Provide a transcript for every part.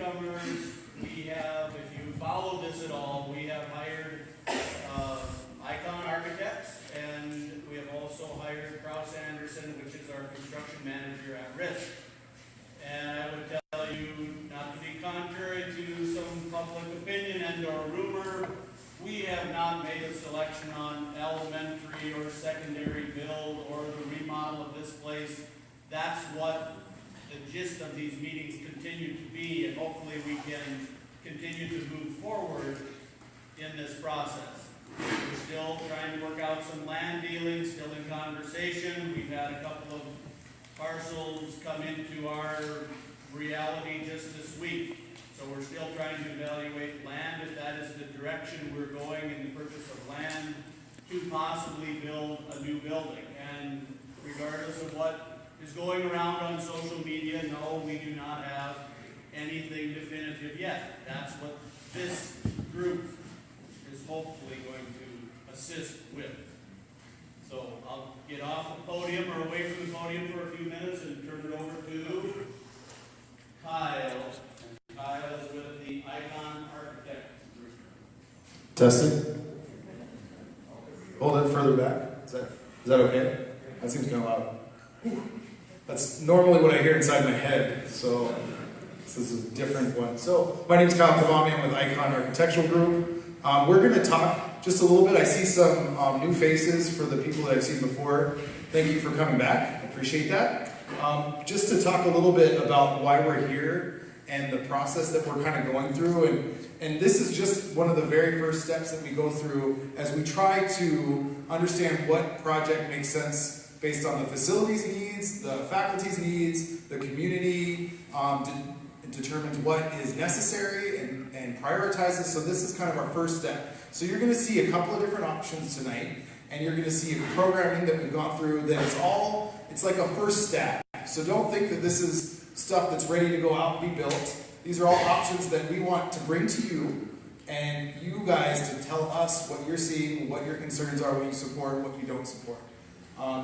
newcomers, we have, if you follow this at all, we have hired Icon Architects, and we have also hired Kraus Anderson, which is our construction manager at risk. And I would tell you, not to be contrary to some public opinion and or rumor, we have not made a selection on elementary or secondary build or the remodel of this place. That's what the gist of these meetings continue to be, and hopefully we can continue to move forward in this process. We're still trying to work out some land dealings, still in conversation. We've had a couple of parcels come into our reality just this week. So we're still trying to evaluate land, if that is the direction we're going in the purchase of land to possibly build a new building. And regardless of what is going around on social media, no, we do not have anything definitive yet. That's what this group is hopefully going to assist with. So I'll get off the podium or away from the podium for a few minutes and turn it over to Kyle. And Kyle is with the Icon Architect group. Testing. Hold it further back. Is that okay? That seems kind of loud. That's normally what I hear inside my head, so this is a different one. So my name is Kyle Kavami. I'm with Icon Architectural Group. We're going to talk just a little bit. I see some new faces for the people that I've seen before. Thank you for coming back. I appreciate that. Just to talk a little bit about why we're here and the process that we're kind of going through. And this is just one of the very first steps that we go through as we try to understand what project makes sense based on the facilities needs, the faculty's needs, the community, determines what is necessary and prioritizes. So this is kind of our first step. So you're going to see a couple of different options tonight, and you're going to see programming that we've gone through that is all, it's like a first step. So don't think that this is stuff that's ready to go out and be built. These are all options that we want to bring to you, and you guys to tell us what you're seeing, what your concerns are, what you support, what you don't support.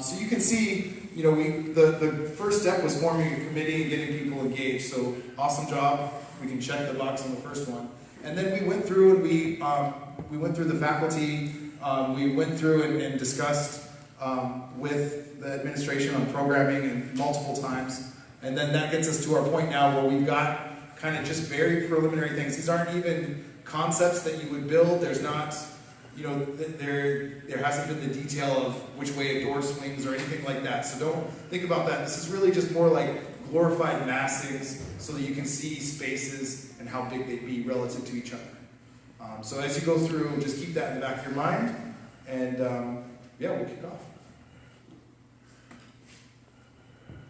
So you can see, you know, the first step was forming a committee and getting people engaged. So awesome job. We can check the box on the first one. And then we went through and we went through the faculty. We went through and discussed with the administration on programming and multiple times. And then that gets us to our point now where we've got kind of just very preliminary things. These aren't even concepts that you would build. There's not, you know, there hasn't been the detail of which way a door swings or anything like that. So don't think about that. This is really just more like glorified massings so that you can see spaces and how big they'd be relative to each other. So as you go through, just keep that in the back of your mind. And yeah, we'll kick off.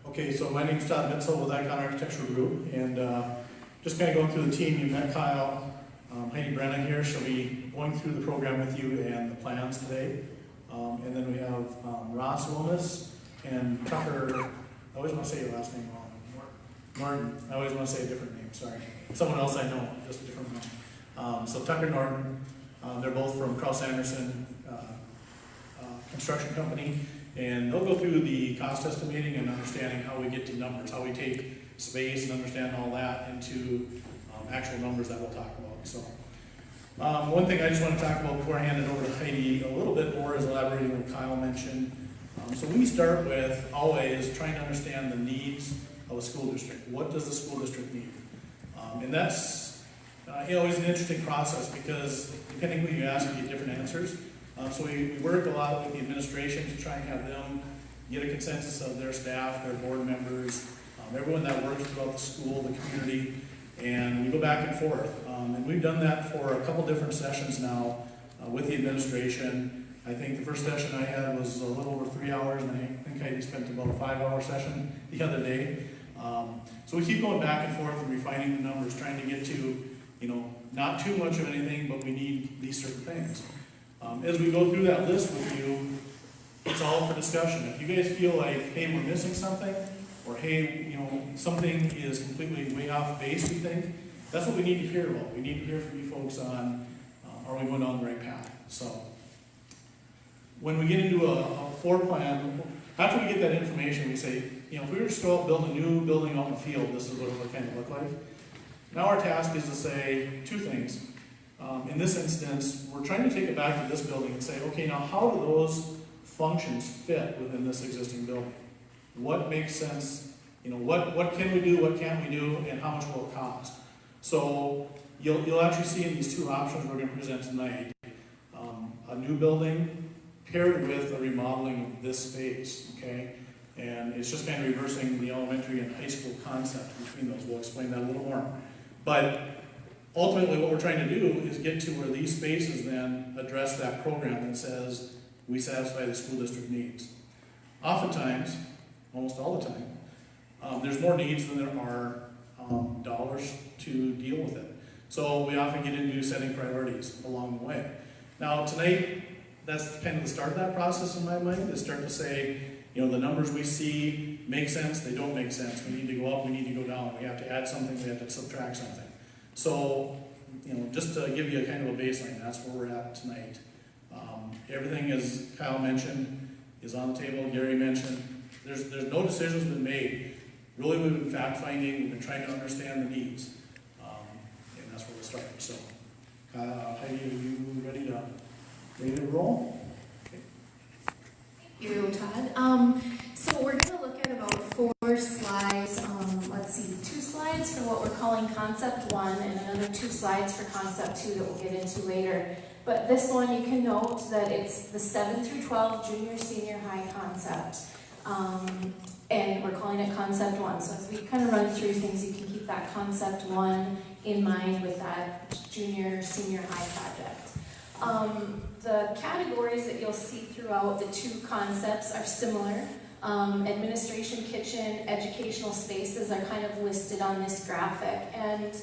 Okay, so my name's Todd Mitzel with Icon Architectural Group, and just kind of going through the team. You met Kyle. Heidi Brennan here. She'll be going through the program with you and the plans today. And then we have Ross Willis and Tucker. I always want to say your last name wrong. Norton. I always want to say a different name, sorry. Someone else I know, just a different name. So Tucker Norton, they're both from Kraus Anderson Construction Company. And they'll go through the cost estimating and understanding how we get to numbers, how we take space and understand all that into actual numbers that we'll talk about. So, one thing I just want to talk about before I hand it over to Heidi a little bit more is elaborating what Kyle mentioned. So we start with always trying to understand the needs of a school district. What does the school district need? And that's always an interesting process because depending who you ask, you get different answers. So we work a lot with the administration to try and have them get a consensus of their staff, their board members, everyone that works throughout the school, the community, and we go back and forth. And we've done that for a couple different sessions now with the administration. I think the first session I had was a little over 3 hours, and I think I spent about a 5-hour session the other day. So we keep going back and forth and refining the numbers, trying to get to, you know, not too much of anything, but we need these certain things. As we go through that list with you, it's all for discussion. If you guys feel like, hey, we're missing something, or hey, you know, something is completely way off base, we think, that's what we need to hear about. We need to hear from you folks on, are we going down the right path? So, when we get into a floor plan, after we get that information, we say, you know, if we were to go out and build a new building out in the field, this is what it would kind of look like. Now our task is to say two things. In this instance, we're trying to take it back to this building and say, okay, now how do those functions fit within this existing building? What makes sense? You know, what can we do, what can't we do, and how much will it cost? So you'll actually see in these two options we're going to present tonight, a new building paired with a remodeling of this space, okay? And it's just kind of reversing the elementary and high school concept between those. We'll explain that a little more. But ultimately what we're trying to do is get to where these spaces then address that program that says we satisfy the school district needs. Oftentimes, almost all the time, there's more needs than there are dollars to deal with it. So we often get into setting priorities along the way. Now tonight, that's kind of the start of that process in my mind, is start to say, you know, the numbers we see make sense, they don't make sense. We need to go up, we need to go down. We have to add something, we have to subtract something. So, you know, just to give you a kind of a baseline, that's where we're at tonight. Everything, as Kyle mentioned, is on the table. Gary mentioned, there's no decisions been made. Really, we've been fact-finding, we've been trying to understand the needs. And that's where we'll start. So, Heidi, are you ready to roll? Okay. Thank you, Todd. So we're going to look at about 4 slides. Let's see, 2 slides for what we're calling Concept 1 and another 2 slides for Concept 2 that we'll get into later. But this one, you can note that it's the 7 through 12 junior, senior high concept. And we're calling it Concept 1. So as we kind of run through things, you can keep that Concept 1 in mind with that junior, senior high project. The categories that you'll see throughout the 2 concepts are similar. Administration, kitchen, educational spaces are kind of listed on this graphic. And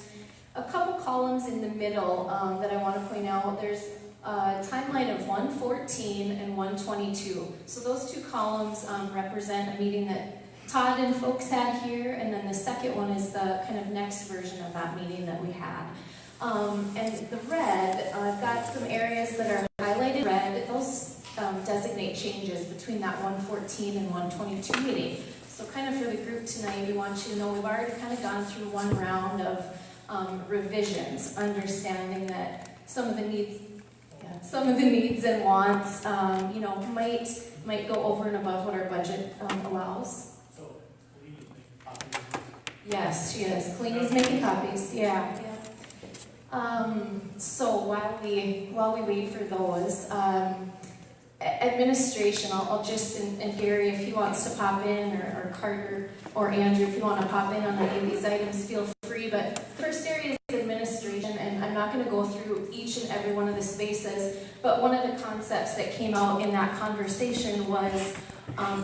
a couple columns in the middle that I want to point out, there's a timeline of 114 and 122. So those 2 columns represent a meeting that Todd and folks had here, and then the second one is the kind of next version of that meeting that we had. And the red, I've got some areas that are highlighted red. Those designate changes between that 114 and 122 meeting. So kind of for the group tonight, we want you to know we've already kind of gone through one round of revisions, understanding that some of the needs and wants, you know, might go over and above what our budget allows. So, Colleen is making copies. Yes, she is. Colleen is making copies. Yeah. So while we wait for those, administration, I'll just, and Gary, if he wants to pop in, or Carter, or Andrew, if you want to pop in on any of these items, feel free. But the first area is administration, and I'm not going to go through each and every one of the spaces, but one of the concepts that came out in that conversation was,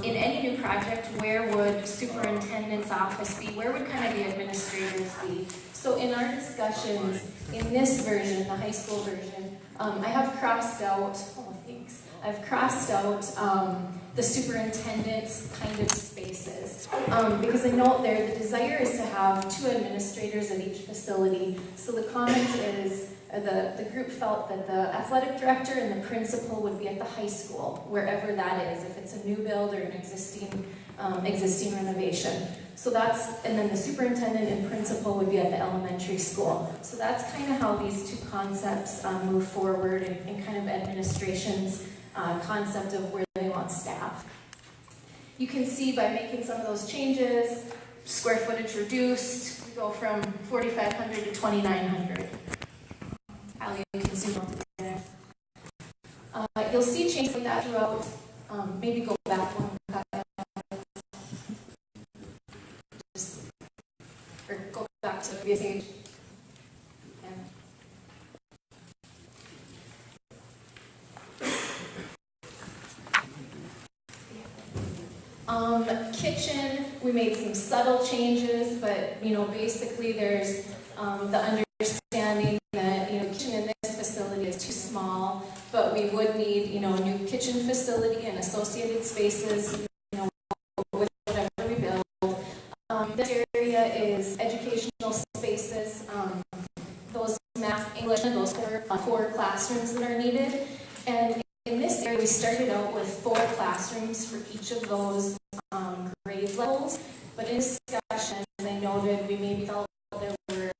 in any new project, where would superintendent's office be? Where would kind of the administrators be? So in our discussions, in this version, the high school version, I have crossed out, I've crossed out the superintendent's kind of spaces. Because I note there, the desire is to have 2 administrators at each facility. So the comment is, the group felt that the athletic director and the principal would be at the high school, wherever that is, if it's a new build or an existing renovation. So that's, and then the superintendent and principal would be at the elementary school. So that's kind of how these 2 concepts move forward, and kind of administration's concept of where they want staff. You can see by making some of those changes, square footage reduced, we go from 4,500 to 2,900. Ali, you can zoom up there. You'll see changes like that throughout. Maybe go back one. Or go back to the previous page. Kitchen, we made some subtle changes, but basically there's the understanding that kitchen in this facility is too small, but we would need a new kitchen facility and associated spaces with whatever we build. This area is educational spaces, those math, English, and those core classrooms that are needed. And in this area, we started out with 4 classrooms for each of those grade levels, but in discussion, as I noted, we maybe felt there were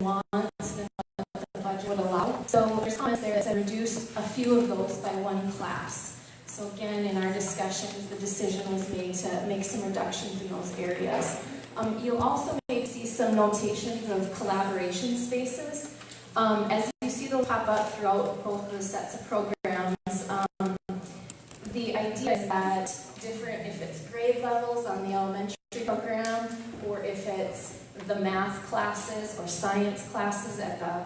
wants than what the budget would allow. So there's comments there that said reduce a few of those by one class. So again, in our discussions, the decision was made to make some reductions in those areas. You'll also may see some notations of collaboration spaces. As you see those pop up throughout both of the sets of programs, the idea is that different, if it's grade levels on the elementary program, or if it's the math classes or science classes at the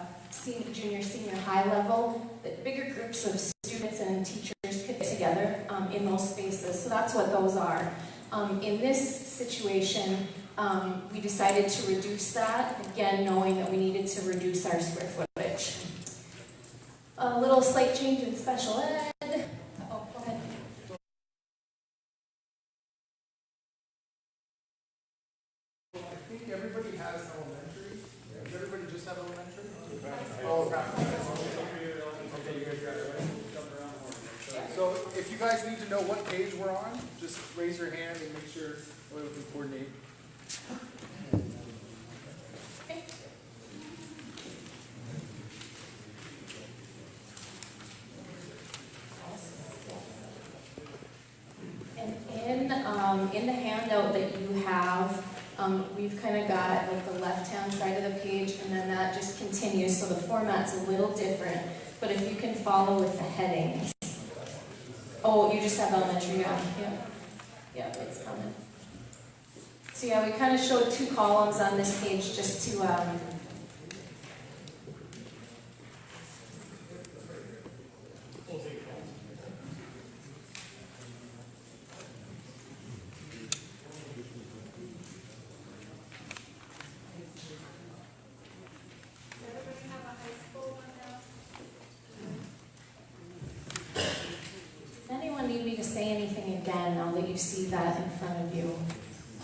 junior, senior high level, that bigger groups of students and teachers could get together in those spaces. So that's what those are. In this situation, we decided to reduce that, again, knowing that we needed to reduce our square footage. A little slight change in special ed. Oh, go ahead. I think everybody has elementary. Does everybody just have elementary? Oh, okay. Okay, you guys got it, right? So if you guys need to know what page we're on, just raise your hand and make sure we can coordinate. And in the handout that you have, we've kind of got like the left-hand side of the page, and then that just continues, so the format's a little different, but if you can follow with the headings. Oh, you just have elementary, yeah, it's coming. So yeah, we kind of showed two columns on this page just to now that you see that in front of you.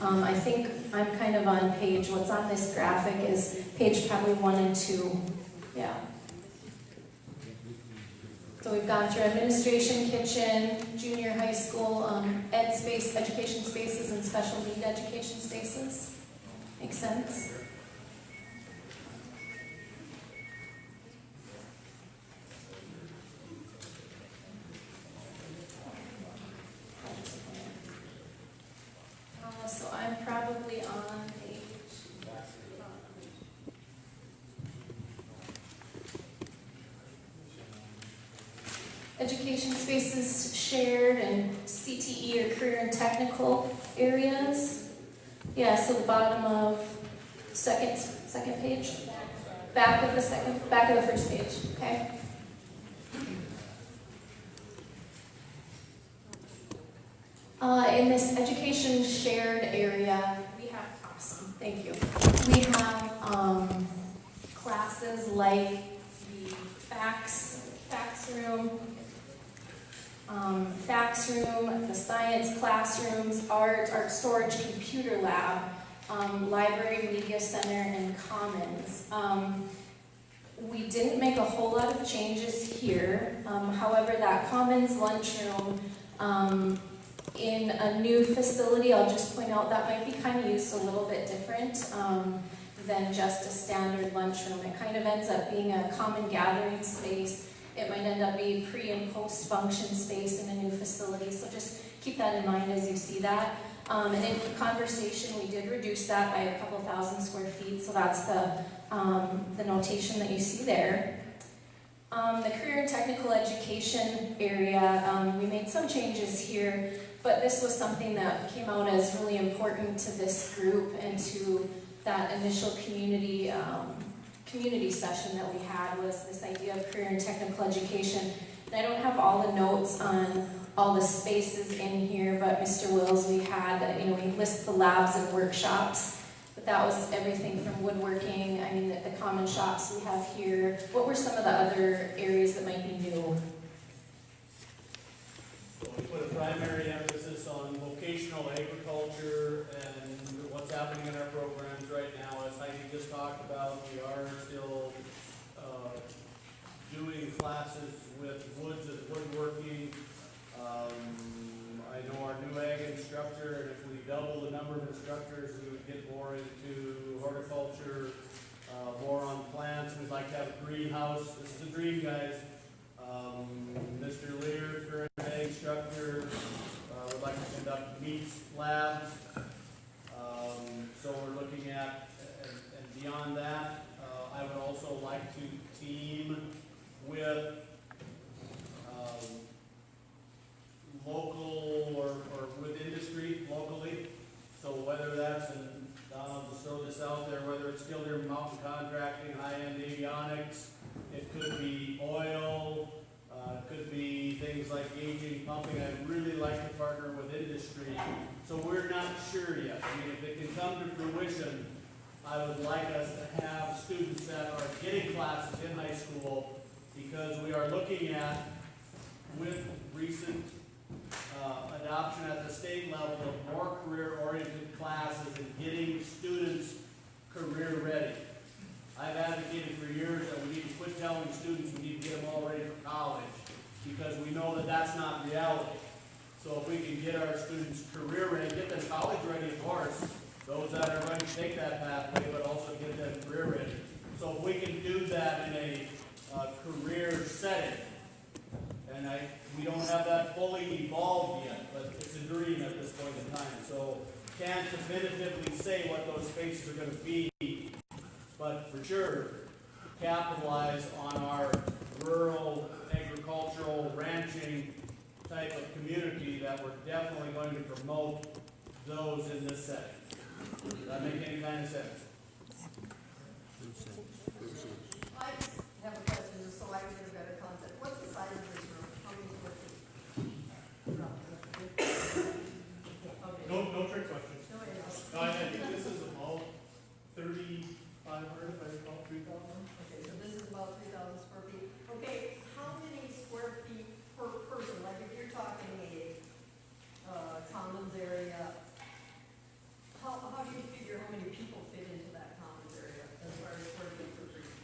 I think I'm kind of on page, what's on this graphic is page probably 1 and 2. Yeah. So we've gone through administration, kitchen, junior high school, ed space, education spaces, and special need education spaces. Makes sense? So I'm probably on page education spaces shared and CTE or career and technical areas. Yeah, so the bottom of second page, back of the first page. Okay. In this education shared area, we have, awesome, thank you. We have classes like the fax room, the science classrooms, art storage, computer lab, library, media center, and commons. We didn't make a whole lot of changes here. However, that commons lunchroom, in a new facility, I'll just point out that might be kind of used a little bit different than just a standard lunchroom. It kind of ends up being a common gathering space. It might end up being pre- and post-function space in a new facility, so just keep that in mind as you see that. And in conversation, we did reduce that by a couple thousand square feet, so that's the notation that you see there. The career and technical education area, we made some changes here, but this was something that came out as really important to this group and to that initial community session that we had, was this idea of career and technical education. And I don't have all the notes on all the spaces in here, but Mr. Wills, we had, we list the labs and workshops, but that was everything from woodworking, the common shops we have here. What were some of the other areas that might be new? So we put a primary emphasis on vocational agriculture and what's happening in our programs right now. As Heidi just talked about, we are still doing classes with woods and woodworking. I know our new ag instructor, and if we double the number of instructors, we would get more into horticulture, more on have a greenhouse. This is a dream, guys. Mr. Lear, current ag instructor, would like to conduct meets labs. So we're looking at, and beyond that, I would also like to team with local or with industry locally. So whether that's in, I'll just throw this out there, whether it's Killdeer Mountain Contracting, high-end avionics, it could be oil, it could be things like gauging, pumping. I'd really like to partner with industry. So we're not sure yet. I mean, if it can come to fruition, I would like us to have students that are getting classes in high school, because we are looking at, with recent adoption at the state level of more career-oriented classes and getting students career ready. I've advocated for years that we need to quit telling students we need to get them all ready for college, because we know that that's not reality. So if we can get our students career ready, get them college ready, of course, those that are going to take that pathway, but also get them career ready. So if we can do that in a career setting, and we don't have that fully evolved yet, but it's a dream at this point in time. So can't definitively say what those spaces are going to be, but for sure capitalize on our rural, agricultural, ranching type of community that we're definitely going to promote those in this setting. Does that make any kind of sense? I just have a question, just so I can get a better concept. What's the size of this room? How many square feet? Okay. No trick questions. No, I know. No, I think this is about 3,500, if I recall, 3,000. Okay, so this is about 3,000 square feet. Okay, how many square feet per person? Like if you're talking a commons area, how do you figure how many people fit into that commons area as far as square feet per person?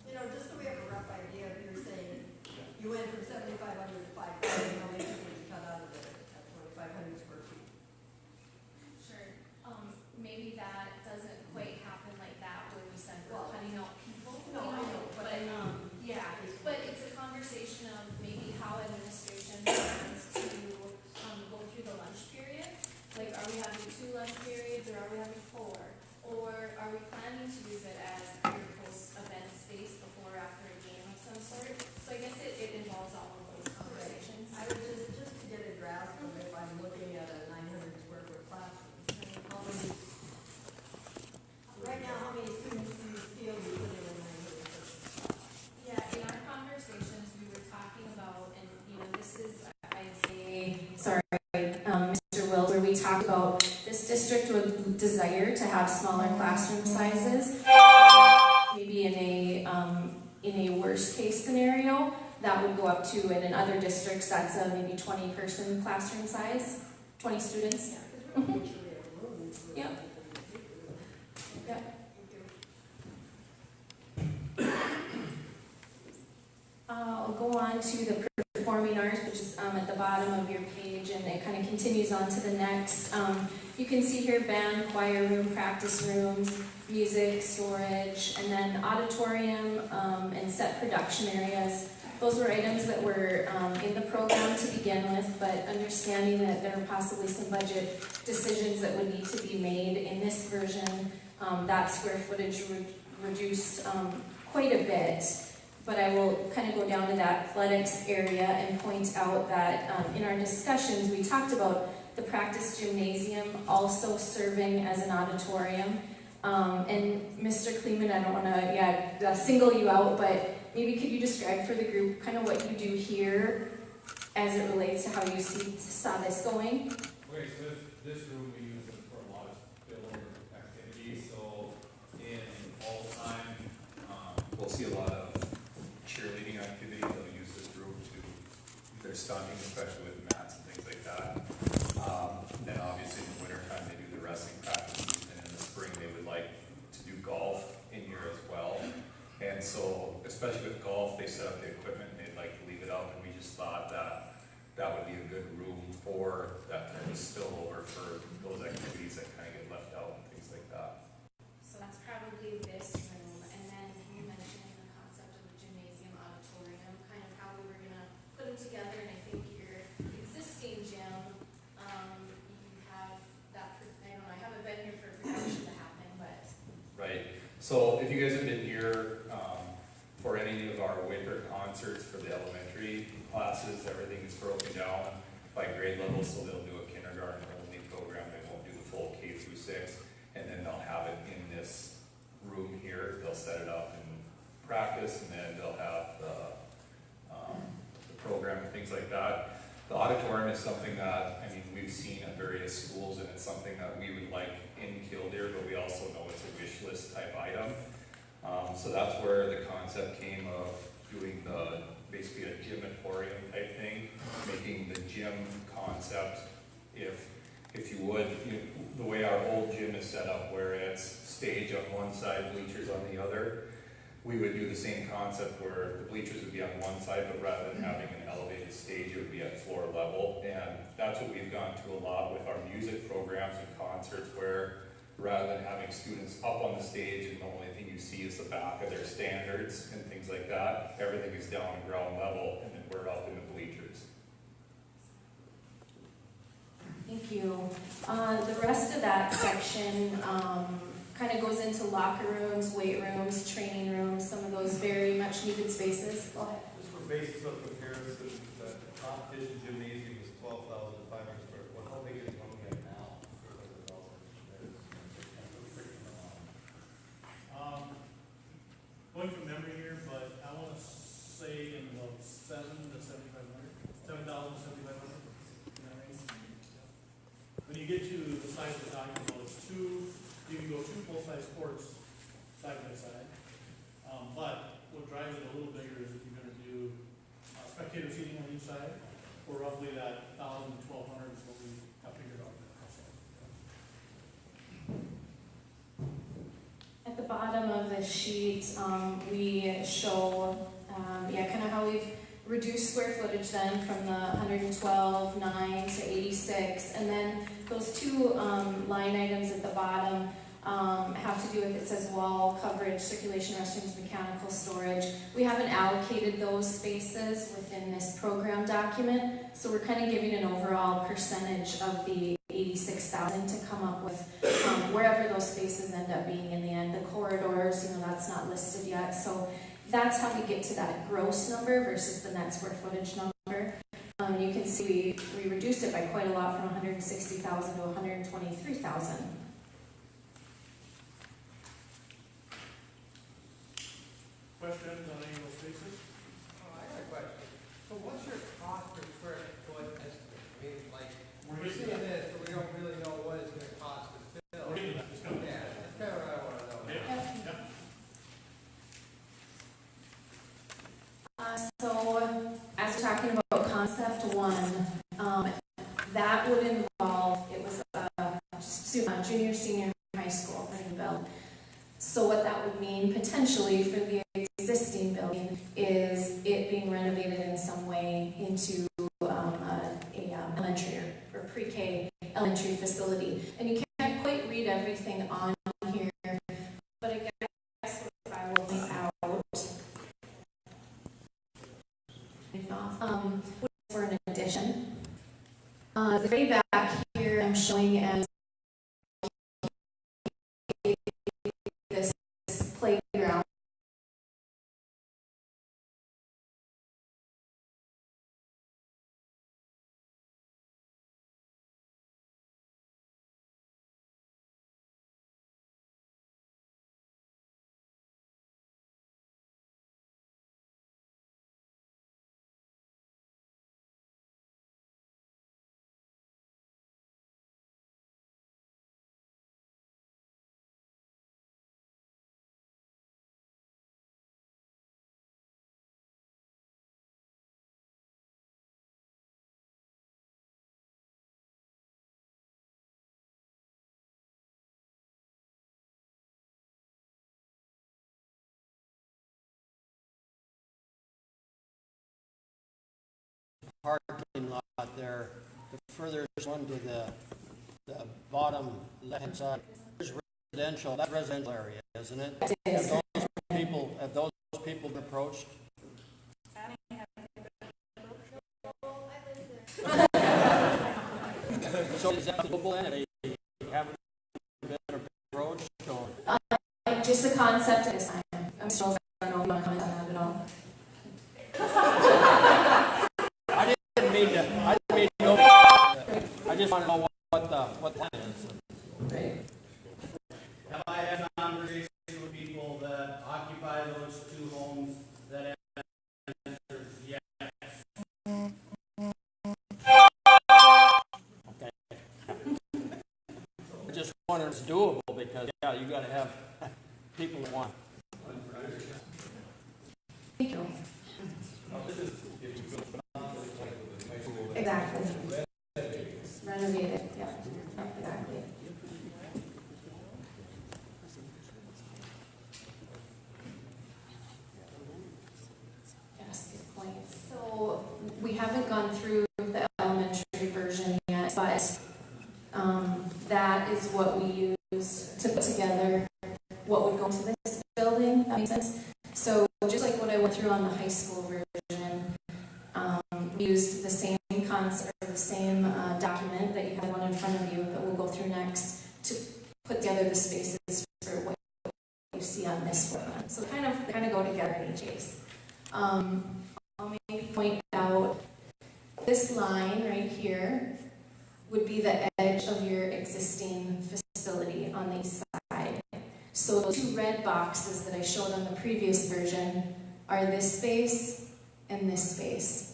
You know, just so we have a rough idea, if you're saying you went from 7,500 to 5,000, how many people did you cut out of there at 2,500 square feet? Sure. Maybe that doesn't quite happen like that where we said we're cutting out people. No, I know, but I mean, Yeah, but it's a conversation of maybe how administration plans to go through the lunch period. Like, are we having 2 lunch periods or are we having 4? Or are we planning to use it as a post-event space before or after a game of some sort? So I guess it involves all of those conversations. I would just to get a grasp of if I'm looking at a 900 square foot classroom, how many, right now, how many students do you feel you put in a 900 square foot? Yeah, in our conversations, we were talking about, and this is, I'd say, sorry, Mr. Wills, where we talked about this district would desire to have smaller classroom sizes. Maybe in a worst case scenario, that would go up to, and in other districts, that's a maybe 20-person classroom size, 20 students. Yeah, because we don't usually have room. Yep. Yep. I'll go on to the performing arts, which is at the bottom of your page, and it kind of continues on to the next. You can see here band, choir room, practice rooms, music, storage, and then auditorium and set production areas. Those were items that were in the program to begin with, but understanding that there are possibly some budget decisions that would need to be made in this version, that square footage reduced quite a bit. But I will kind of go down to that athletics area and point out that in our discussions, we talked about the practice gymnasium also serving as an auditorium. And Mr. Kleeman, I don't want to single you out, but maybe could you describe for the group kind of what you do here as it relates to how you saw this going? Okay, so this room we use it for a lot of spillover activities. So in fall time, we'll see a lot of cheerleading activities. They'll use this room to do their stunting, especially with mats and things like that. Then obviously in the winter time they do the wrestling practices, and in the spring they would like to do golf in here as well. And so, especially with golf, they set up the equipment and they'd like to leave it up, and we just thought that that would be a good room for that kind of spillover for those activities that kind of get left out and things like that. So that's probably this room, and then you mentioned So if you guys have been here, for any of our winter concerts for the elementary classes, everything is broken down by grade level, so they'll do a kindergarten only program, they won't do the full K through 6, and then they'll have it in this room here, they'll set it up and practice, and then they'll have the program and things like that. The auditorium is something that, I mean, we've seen at various schools, and it's something that we would like in Killdeer, but we also know it's a wish list type item. So that's where the concept came of doing basically a gymatorium type thing, making the gym concept, if you would, the way our old gym is set up, where it's stage on one side, bleachers on the other, we would do the same concept where the bleachers would be on one side, but rather than having an elevated stage, it would be at floor level. And that's what we've gone to a lot with our music programs and concerts, where rather than having students up on the stage and the only thing you see is the back of their standards and things like that, everything is down ground level, and then we're up in the bleachers. Thank you. The rest of that section kind of goes into locker rooms, weight rooms, training rooms, some of those very much needed spaces. Go ahead. Just for basis of comparison, the competition gymnasium is 12,500 square foot. How big is one we have now? Going from memory here, but I want to say in about 7,000 to 7,500. When you get to the size we're talking about, it's you can go 2 full-size courts side by side. But what drives it a little bigger is if you're going to do spectator seating on each side, or roughly that 1,000 to 1,200 is what we have figured out there. At the bottom of the sheet, we show, kind of how we've reduced square footage then from the 112,900 to 86, and then those 2 line items at the bottom have to do with, it says wall coverage, circulation restrooms, mechanical storage. We haven't allocated those spaces within this program document, so we're kind of giving an overall percentage of the 86,000 to come up with wherever those spaces end up being in the end. The corridors, that's not listed yet, so that's how we get to that gross number versus the net square footage number. You can see we reduced it by quite a lot, from 160,000 to 123,000. Questions on any of those spaces? Oh, I got a question. So what's your cost per square foot estimate? I mean, like, we're seeing this, but we don't really know what it's gonna cost to fill. We're getting that. It's coming. Yeah, that's kind of what I wanna know. Okay. Yep. So, as we're talking about concept 1, that would involve, it was junior, senior high school, Greenville. So what that would mean potentially for the existing building is it being renovated in some way into elementary or pre-K elementary facility. And you can't quite read everything on here, but I guess if I will link out for an addition. The very back here I'm showing as this playground. Parking lot there, the furthest one to the bottom left-hand side, is residential, that residential area, isn't it? It is. Have those people been approached? So is that doable then, if they haven't been approached, or? I just just a concept at this time. I'm still, I don't know if you want to comment on that at all. I didn't mean to, I just want to know what the plan is. Right. Have I had conversations with people that occupy those two homes that answers yes? Okay. I just wonder if it's doable because, yeah, you gotta have people that want. Thank you. Exactly. Renovated, yeah, exactly. Yes, good point. So we haven't gone through the elementary version yet, but that is what we use to put together what would go into this building. That makes sense. So just like what I went through on the high school version, we used the same concept, or the same document that you have one in front of you that we'll go through next to put together the spaces for what you see on this floor plan. So kind of go together in each case. I'll maybe point out this line right here would be the edge of your existing facility on the east side. So those two red boxes that I showed on the previous version are this space and this space.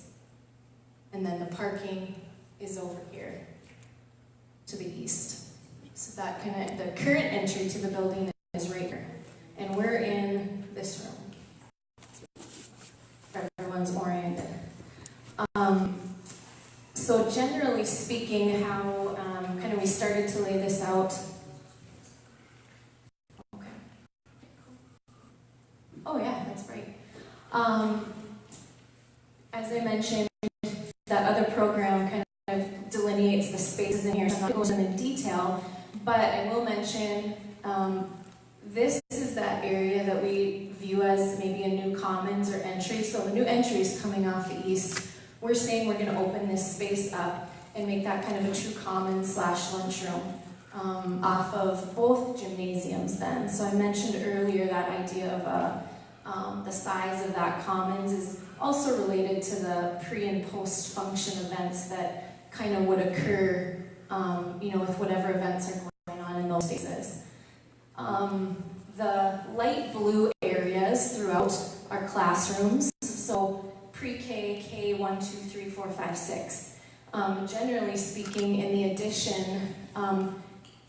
And then the parking is over here to the east. So that the current entry to the building is right here. And we're in this room. Everyone's oriented. So generally speaking, how kind of we started to lay this out. Okay. Oh yeah, that's right. As I mentioned, that other program kind of delineates the spaces in here, so I'm not going to go into detail, but I will mention this is that area that we view as maybe a new commons or entry. So the new entry is coming off the east. We're saying we're going to open this space up and make that kind of a true commons / lunchroom off of both gymnasiums then. So I mentioned earlier that idea of the size of that commons is also related to the pre and post function events that kind of would occur, with whatever events are going on in those spaces. The light blue areas throughout our classrooms, so pre-K, K 1, 2, 3, 4, 5, 6. Generally speaking, in the addition,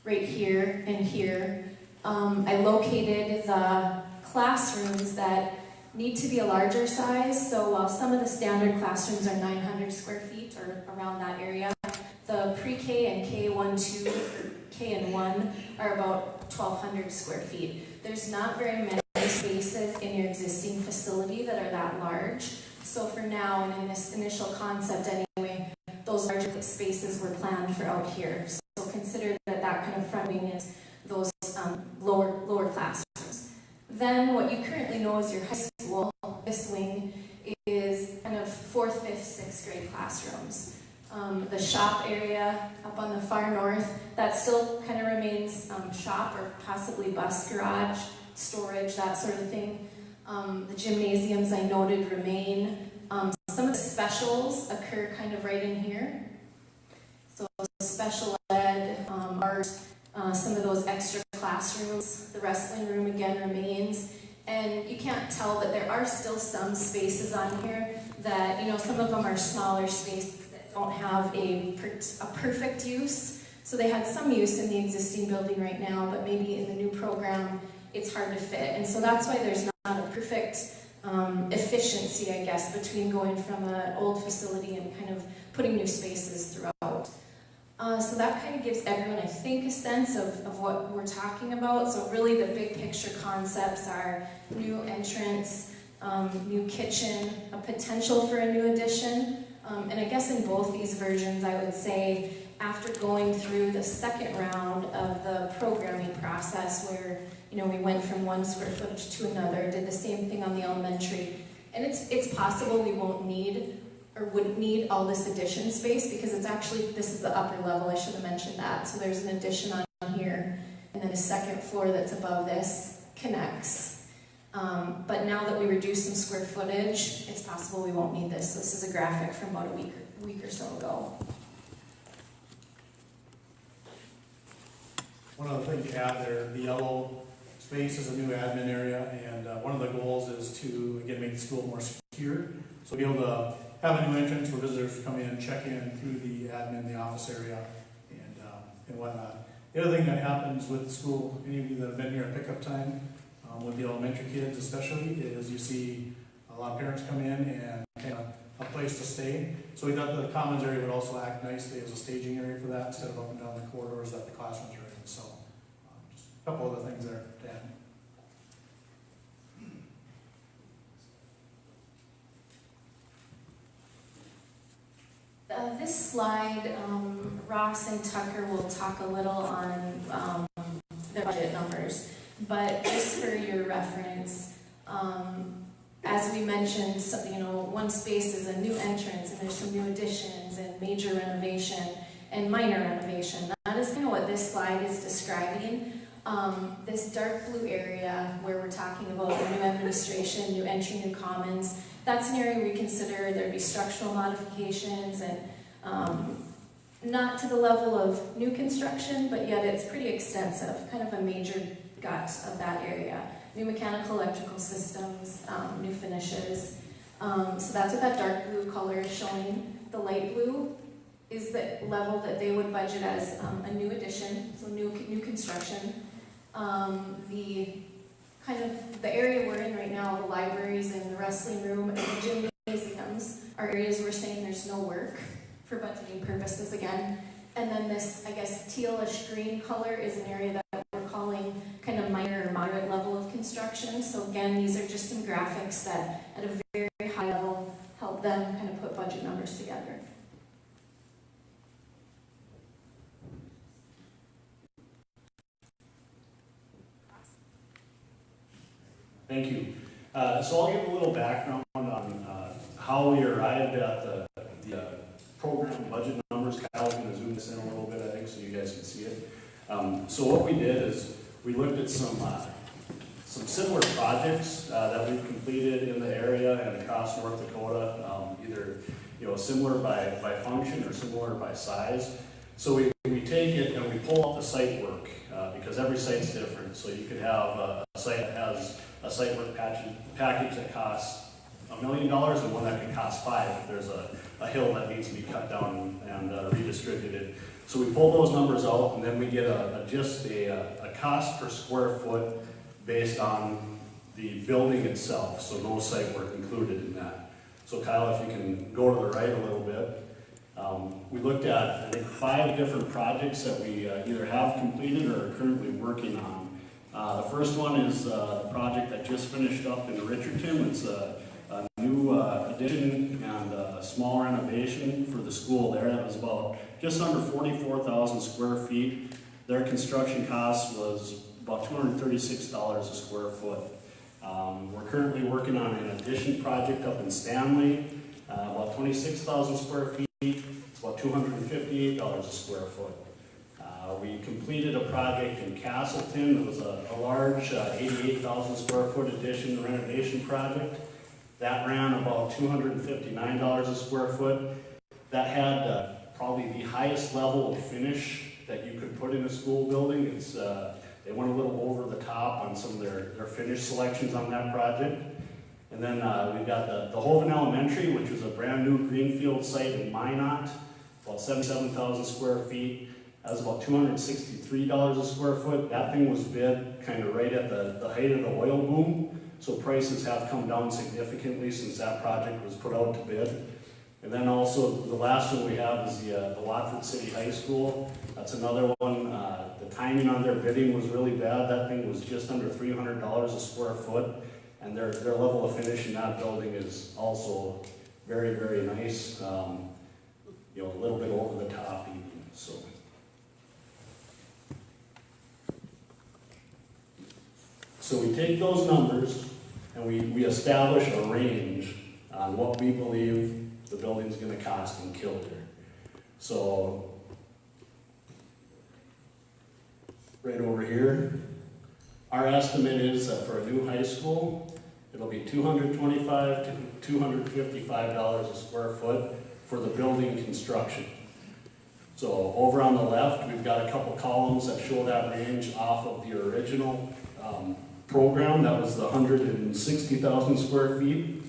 right here and here, I located the classrooms that need to be a larger size. So while some of the standard classrooms are 900 square feet or around that area, the pre-K and K1, 2, or K and 1 are about 1,200 square feet. There's not very many spaces in your existing facility that are that large. So for now, and in this initial concept anyway, those larger spaces were planned for out here. So consider that that kind of front wing is those lower classrooms. Then what you currently know as your high school, this wing, is kind of 4th, 5th, 6th grade classrooms. The shop area up on the far north, that still kind of remains shop or possibly bus garage, storage, that sort of thing. The gymnasiums I noted remain. Some of the specials occur kind of right in here. So special ed, art, some of those extra classrooms, the wrestling room again remains. And you can't tell, but there are still some spaces on here that, some of them are smaller spaces that don't have a perfect use. So they had some use in the existing building right now, but maybe in the new program, it's hard to fit. And so that's why there's not a perfect efficiency, I guess, between going from an old facility and kind of putting new spaces throughout. So that kind of gives everyone, I think, a sense of what we're talking about. So really the big picture concepts are new entrance, new kitchen, a potential for a new addition. And I guess in both these versions, I would say after going through the second round of the programming process where we went from one square footage to another, did the same thing on the elementary. And it's possible we won't need or wouldn't need all this addition space because it's actually, this is the upper level, I should have mentioned that. So there's an addition on here and then a second floor that's above this connects. But now that we reduce some square footage, it's possible we won't need this. This is a graphic from about a week or so ago. One other thing to add there, the yellow space is a new admin area, and one of the goals is to, again, make the school more secure. So be able to have a new entrance for visitors to come in, check in through the admin, the office area, and whatnot. The other thing that happens with the school, any of you that have been here at pickup time, with the elementary kids especially, is you see a lot of parents come in and kind of a place to stay. So we thought the commons area would also act nicely as a staging area for that instead of up and down the corridors that the classrooms are in. So just a couple other things there to add. This slide, Ross and Tucker will talk a little on their budget numbers, but just for your reference, as we mentioned, so, one space is a new entrance, and there's some new additions and major renovation and minor renovation. That is kind of what this slide is describing. This dark blue area where we're talking about the new administration, new entry, new commons, that's an area we consider there'd be structural modifications and not to the level of new construction, but yet it's pretty extensive, kind of a major gut of that area. New mechanical, electrical systems, new finishes. So that's what that dark blue color is showing. The light blue is the level that they would budget as a new addition, so new construction. The area we're in right now, the libraries and the wrestling room and the gymnasiums, are areas we're saying there's no work for budgeting purposes again. And then this, I guess, tealish green color is an area that we're calling kind of minor or moderate level of construction. So again, these are just some graphics that at a very, very high level help them kind of put budget numbers together. Thank you. So I'll give a little background on how we arrived at the program budget numbers. Kyle's going to zoom this in a little bit, I think, so you guys can see it. So what we did is we looked at some similar projects that we've completed in the area and across North Dakota, either similar by function or similar by size. So we take it and we pull out the site work because every site's different. So you could have a site that has a site work package that costs $1 million and one that can cost $5 million if there's a hill that needs to be cut down and redistributed. So we pull those numbers out and then we get just a cost per square foot based on the building itself, so no site work included in that. So Kyle, if you can go to the right a little bit. We looked at, I think, 5 different projects that we either have completed or are currently working on. The first one is the project that just finished up in Richardson. It's a new addition and a small renovation for the school there. That was about just under 44,000 square feet. Their construction cost was about $236 a square foot. We're currently working on an addition project up in Stanley, about 26,000 square feet. It's about $258 a square foot. We completed a project in Castleton. It was a large 88,000 square foot addition renovation project. That ran about $259 a square foot. That had probably the highest level of finish that you could put in a school building. They went a little over the top on some of their finish selections on that project. And then we've got the Hoven Elementary, which was a brand new greenfield site in Minot, about 77,000 square feet. That was about $263 a square foot. That thing was bid kind of right at the height of the oil boom. So prices have come down significantly since that project was put out to bid. And then also the last one we have is the Watford City High School. That's another one. The timing on their bidding was really bad. That thing was just under $300 a square foot. And their level of finish in that building is also very, very nice. A little bit over the top even. So we take those numbers and we establish a range on what we believe the building's going to cost in Killdeer. So right over here, Our estimate is that for a new high school, it'll be $225 to $255 a square foot for the building construction. So over on the left, we've got a couple columns that show that range off of the original program. That was the 160,000 square feet.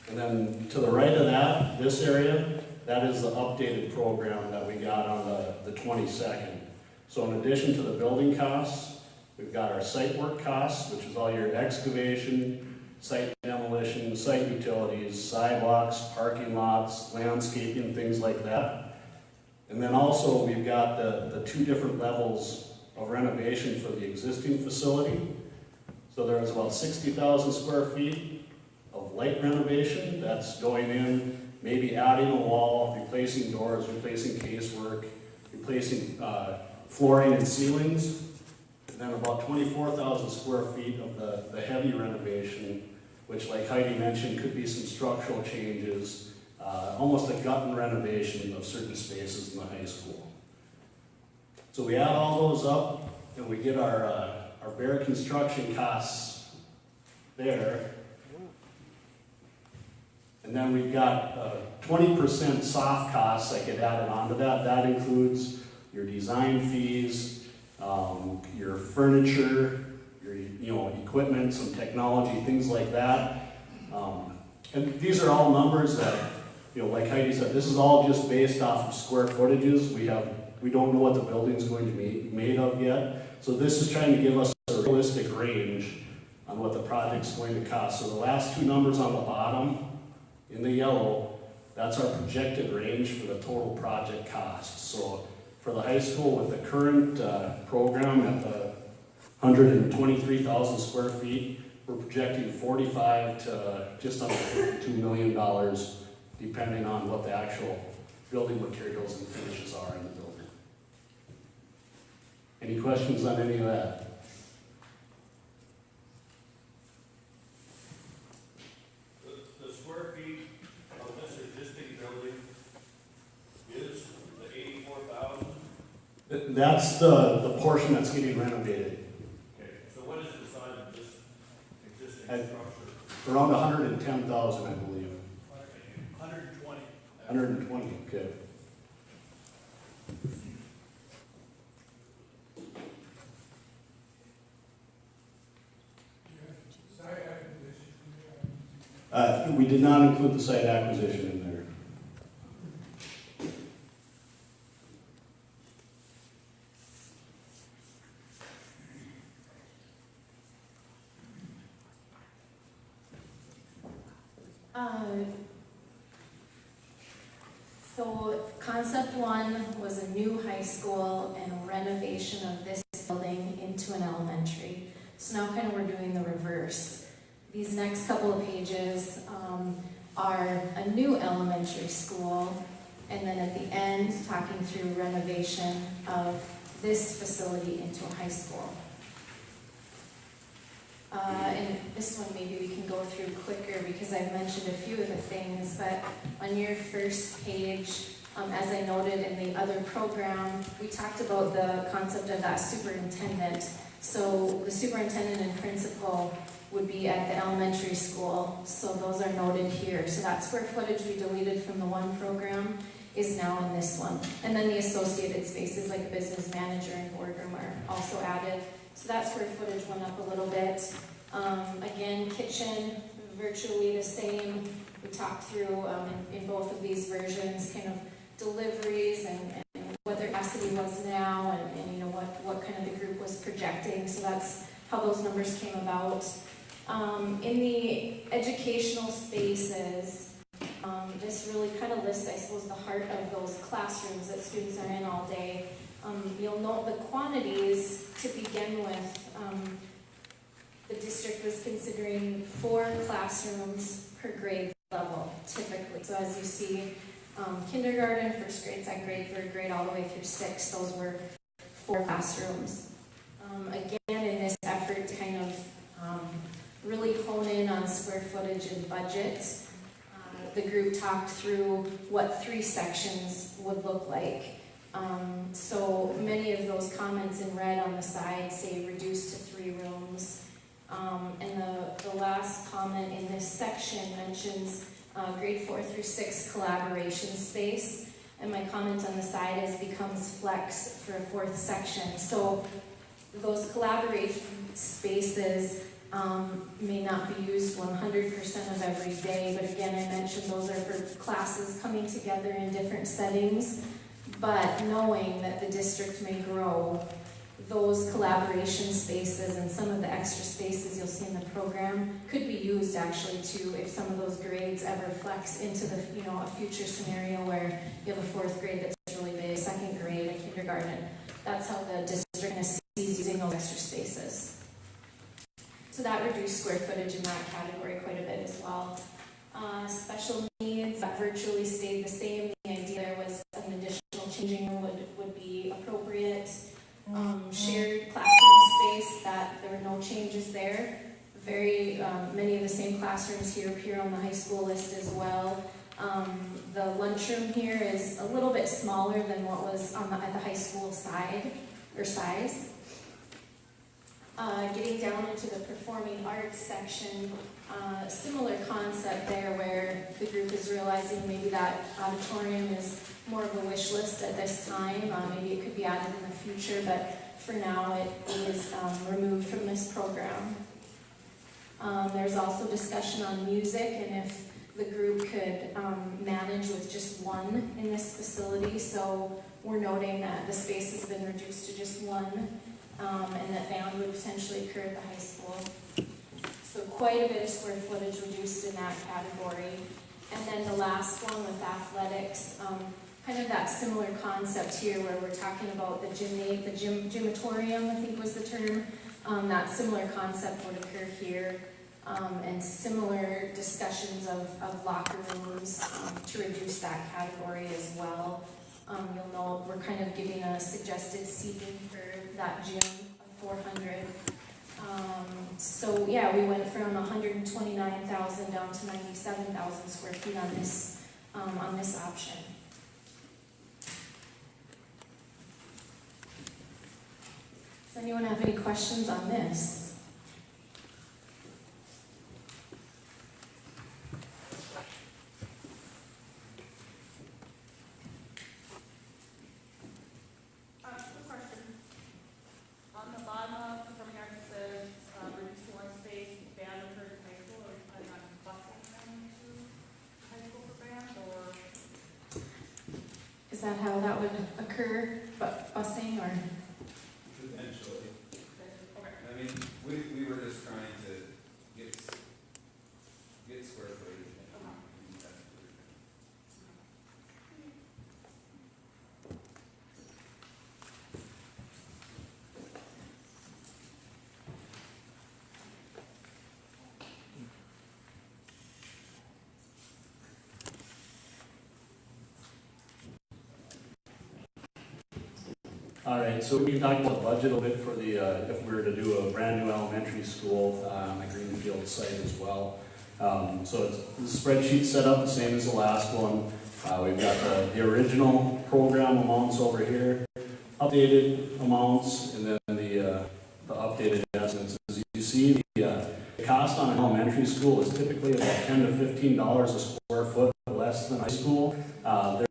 And then to the right of that, this area, that is the updated program that we got on the 22nd. So in addition to the building costs, we've got our site work costs, which is all your excavation, site demolition, site utilities, sidewalks, parking lots, landscaping, things like that. And then also we've got the two different levels of renovation for the existing facility. So there's about 60,000 square feet of light renovation that's going in, maybe adding a wall, replacing doors, replacing casework, replacing flooring and ceilings. And then about 24,000 square feet of the heavy renovation, which like Heidi mentioned, could be some structural changes, almost a gut and renovation of certain spaces in the high school. So we add all those up and we get our bare construction costs there. And then we've got 20% soft costs that get added onto that. That includes your design fees, your furniture, your equipment, some technology, things like that. And these are all numbers that, like Heidi said, this is all just based off of square footages. We don't know what the building's going to be made of yet. So this is trying to give us a realistic range on what the project's going to cost. So the last two numbers on the bottom, in the yellow, that's our projected range for the total project cost. So for the high school with the current program at the 123,000 square feet, we're projecting $45 to just under $52 million, depending on what the actual building materials and finishes are in the building. Any questions on any of that? The square feet of this existing building is the 84,000? That's the portion that's getting renovated. Okay, so what is the size of this existing structure? Around 110,000, I believe. 120. 120, okay. We did not include the site acquisition in there. So concept one was a new high school and a renovation of this building into an elementary. So now kind of we're doing the reverse. These next couple of pages are a new elementary school, and then at the end talking through renovation of this facility into a high school. And this one maybe we can go through quicker because I've mentioned a few of the things, but on your first page, as I noted in the other program, we talked about the concept of that superintendent. So the superintendent and principal would be at the elementary school, so those are noted here. So that square footage we deleted from the one program is now in this one. And then the associated spaces like a business manager and boardroom are also added. So that square footage went up a little bit. Again, kitchen, virtually the same. We talked through in both of these versions kind of deliveries and what their capacity was now and you know what kind of the group was projecting. So that's how those numbers came about. In the educational spaces, this really kind of lists, I suppose, the heart of those classrooms that students are in all day. You'll note the quantities to begin with. The district was considering 4 classrooms per grade level, typically. So as you see, kindergarten, first grade, second grade, third grade, all the way through 6, those were 4 classrooms. Again, in this effort to kind of really hone in on square footage and budget, the group talked through what 3 sections would look like. So many of those comments in red on the side say reduce to 3 rooms. And the last comment in this section mentions grade 4 through 6 collaboration space. And my comment on the side is becomes flex for a 4th section. So those collaboration spaces may not be used 100% of every day, but again, I mentioned those are for classes coming together in different settings. But knowing that the district may grow, those collaboration spaces and some of the extra spaces you'll see in the program could be used actually to, if some of those grades ever flex into the, a future scenario where you have a 4th grade that's really big, 2nd grade, a kindergarten. That's how the district kind of sees using those extra spaces. So that reduced square footage in that category quite a bit as well. Special needs, that virtually stayed the same. The idea there was an additional changing room would be appropriate. Shared classroom space, that there were no changes there. Very many of the same classrooms here appear on the high school list as well. The lunchroom here is a little bit smaller than what was at the high school side or size. Getting down into the performing arts section, similar concept there where the group is realizing maybe that auditorium is more of a wish list at this time. Maybe it could be added in the future, but for now it is removed from this program. There's also discussion on music and if the group could manage with just one in this facility. So we're noting that the space has been reduced to just one. And that band would potentially occur at the high school. So quite a bit of square footage reduced in that category. And then the last one with athletics, kind of that similar concept here where we're talking about the gymatorium, I think was the term. That similar concept would occur here. And similar discussions of locker rooms to reduce that category as well. You'll know we're kind of giving a suggested seating for that gym of 400. So yeah, we went from 129,000 down to 97,000 square feet on this option. Does anyone have any questions on this? Is that how that would occur, busing or? Potentially. I mean, we were just trying to get square footage. All right, so we can talk about the budget a little bit for the, if we were to do a brand new elementary school on the Greenfield site as well. So it's the spreadsheet set up the same as the last one. We've got the original program amounts over here, updated amounts, and then the updated estimates. As you see, the cost on an elementary school is typically about $10 to $15 a square foot less than high school.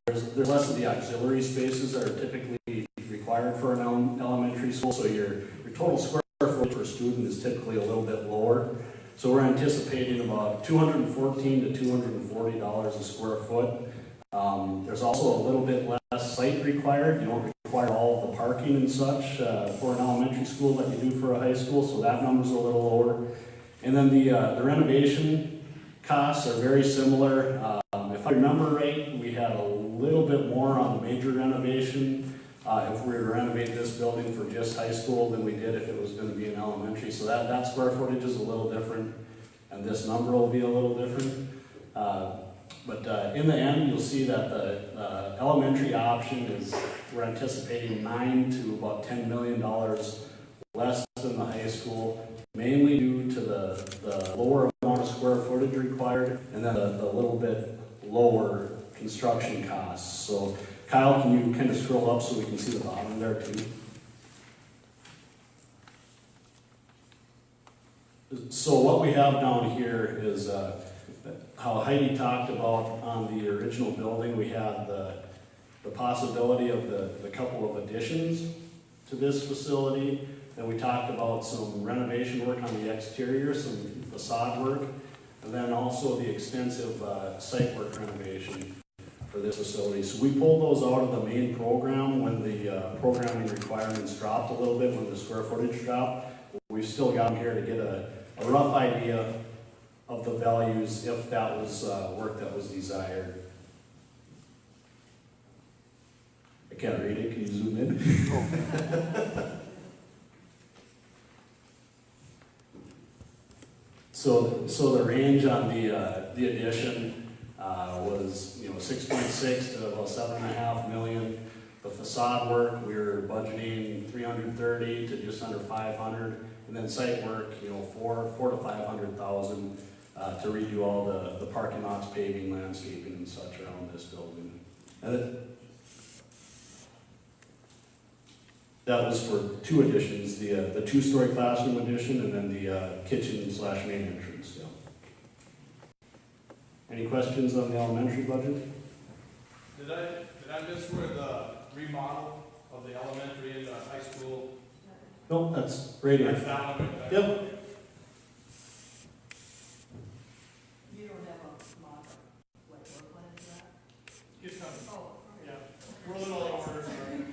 There's less of the auxiliary spaces that are typically required for an elementary school, so your total square footage per student is typically a little bit lower. So we're anticipating about $214 to $240 a square foot. There's also a little bit less site required. You don't require all of the parking and such for an elementary school that you do for a high school, so that number's a little lower. And then the renovation costs are very similar. If I remember right, we had a little bit more on the major renovation if we were to renovate this building for just high school than we did if it was going to be an elementary. So that square footage is a little different, and this number will be a little different. But in the end, you'll see that the elementary option is, we're anticipating $9 to about $10 million less than the high school, mainly due to the lower amount of square footage required, and then the little bit lower construction costs. So Kyle, can you kind of scroll up so we can see the bottom there too? So what we have down here is how Heidi talked about on the original building. We had the possibility of the couple of additions to this facility. Then we talked about some renovation work on the exterior, some facade work, and then also the extensive site work renovation for this facility. So we pulled those out of the main program when the programming requirements dropped a little bit, when the square footage dropped. We've still got them here to get a rough idea of the values if that was work that was desired. I can't read it, can you zoom in? So the range on the addition was 6.6 to about 7.5 million. The facade work, we were budgeting 330 to just under 500, and then site work, 4 to 500,000 to redo all the parking lots, paving, landscaping, and such around this building. And that was for two additions, the two-story classroom addition and then the kitchen/main entrance. Yeah. Any questions on the elementary budget? Did I miss where the remodel of the elementary and the high school? No, that's right here. That's that one right there? Yep. You don't have a mock-up, what plan is that? It's coming. Oh, Yeah. We're a little over. Sorry.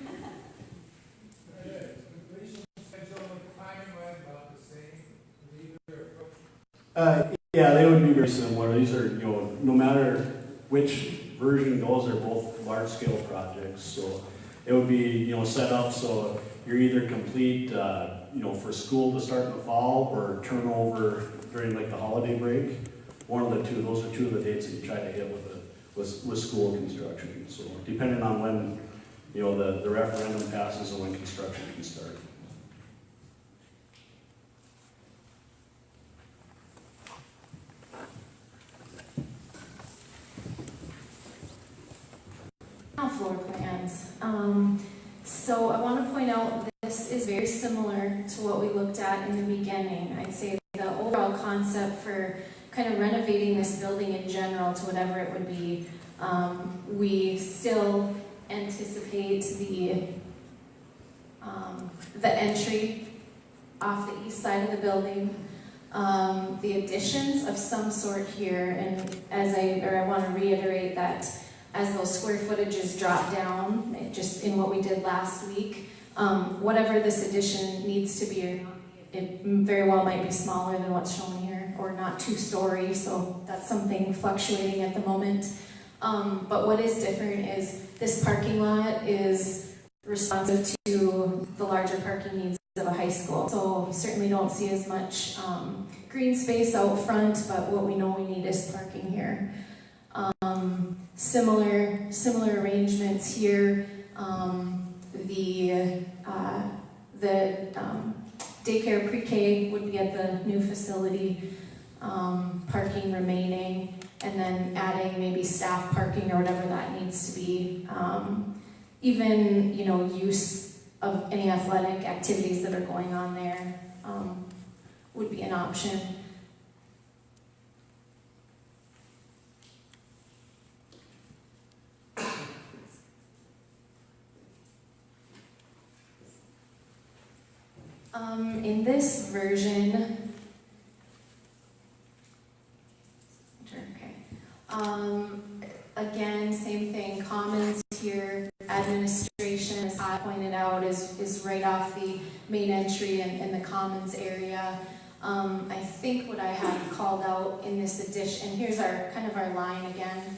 Yeah, they would be very similar. These are, no matter which version goes, they're both large-scale projects. So it would be, set up so you're either complete, for school to start in the fall or turn over during like the holiday break. One of the two. Those are two of the dates that you try to hit with school construction. So depending on when, the referendum passes and when construction can start. Floor plans. So I want to point out this is very similar to what we looked at in the beginning. I'd say the overall concept for kind of renovating this building in general to whatever it would be, we still anticipate the entry off the east side of the building, the additions of some sort here, and I want to reiterate that as those square footages drop down, just in what we did last week, whatever this addition needs to be, it very well might be smaller than what's shown here, or not two-story, so that's something fluctuating at the moment. But what is different is this parking lot is responsive to the larger parking needs of a high school. So we certainly don't see as much green space out front, but what we know we need is parking here. Similar arrangements here. The daycare pre-K would be at the new facility, parking remaining, and then adding maybe staff parking or whatever that needs to be. Even use of any athletic activities that are going on there would be an option. In this version, again, same thing, commons here, administration, as Todd pointed out, is right off the main entry and the commons area. I think what I have called out in this addition, and here's our line again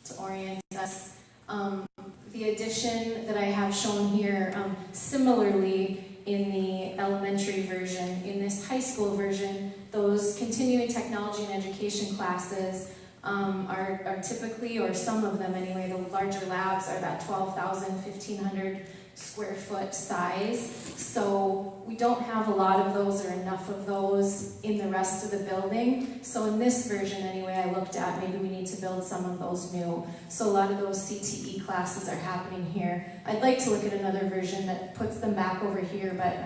to orient us. The addition that I have shown here, similarly, in the elementary version, in this high school version, those continuing technology and education classes are typically, or some of them anyway, the larger labs are that $12,000, $1,500 square foot size. So we don't have a lot of those or enough of those in the rest of the building. So in this version anyway, I looked at maybe we need to build some of those new. So a lot of those CTE classes are happening here. I'd like to look at another version that puts them back over here, but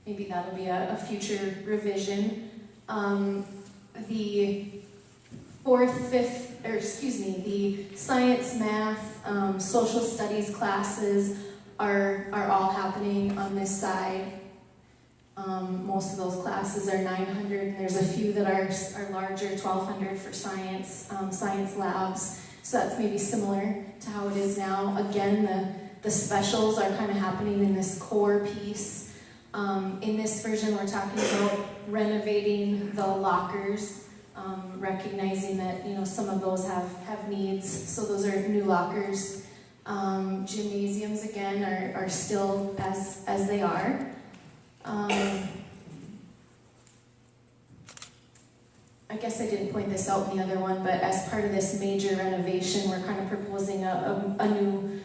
maybe that'll be a future revision. The the science, math, social studies classes are all happening on this side. Most of those classes are 900, and there's a few that are larger, 1,200 for science, science labs. So that's maybe similar to how it is now. Again, the specials are kind of happening in this core piece. In this version, we're talking about renovating the lockers, recognizing that some of those have needs. So those are new lockers. Gymnasiums again are still as they are. I guess I didn't point this out in the other one, but as part of this major renovation, we're kind of proposing a new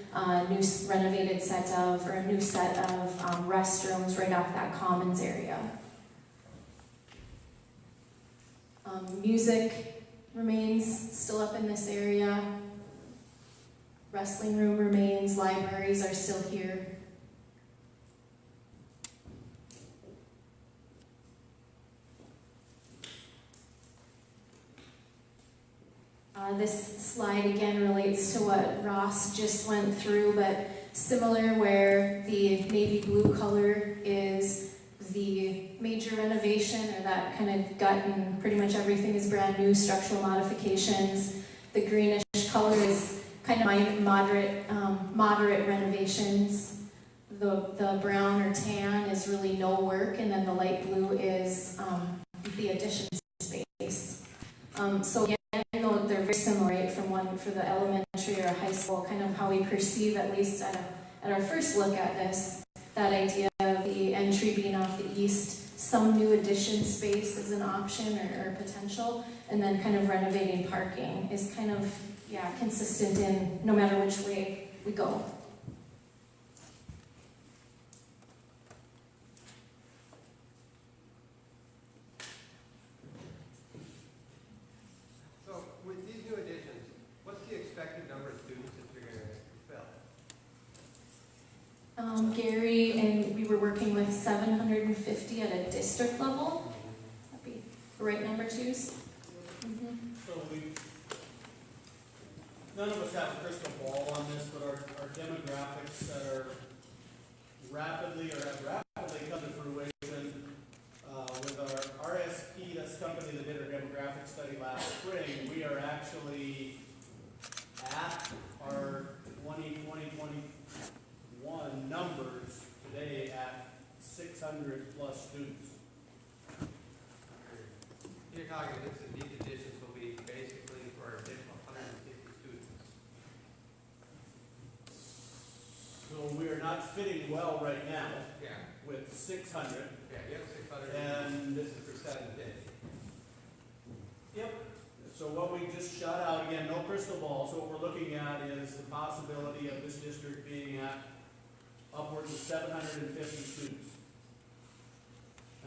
renovated set of, or a new set of restrooms right off that commons area. Music remains still up in this area. Wrestling room remains, libraries are still here. This slide again relates to what Ross just went through, but similar, where the navy blue color is the major renovation, or that kind of gut and pretty much everything is brand new, structural modifications. The greenish color is kind of moderate renovations. The brown or tan is really no work, and then the light blue is the addition space. So again, though they're very similar, right, from one for the elementary or high school, kind of how we perceive, at least at our first look at this, that idea of the entry being off the east, some new addition space is an option or potential, and then kind of renovating parking is kind of, consistent in no matter which way we go. So with these new additions, what's the expected number of students that you're going to fill? Gary, and we were working with 750 at a district level. That'd be the right number to use. So none of us have a crystal ball on this, but our demographics that are have rapidly come to fruition with our RSP, that's the company that did our demographic study last spring. We are actually at our 2021 numbers today at 600 plus students. You're talking these additions will be basically for an additional 150 students. So we are not fitting well right now Yeah. with 600. Yeah, you have 600. And this is for 7 days. Yep. So what we just shot out, again, no crystal ball, so what we're looking at is the possibility of this district being at upwards of 750 students.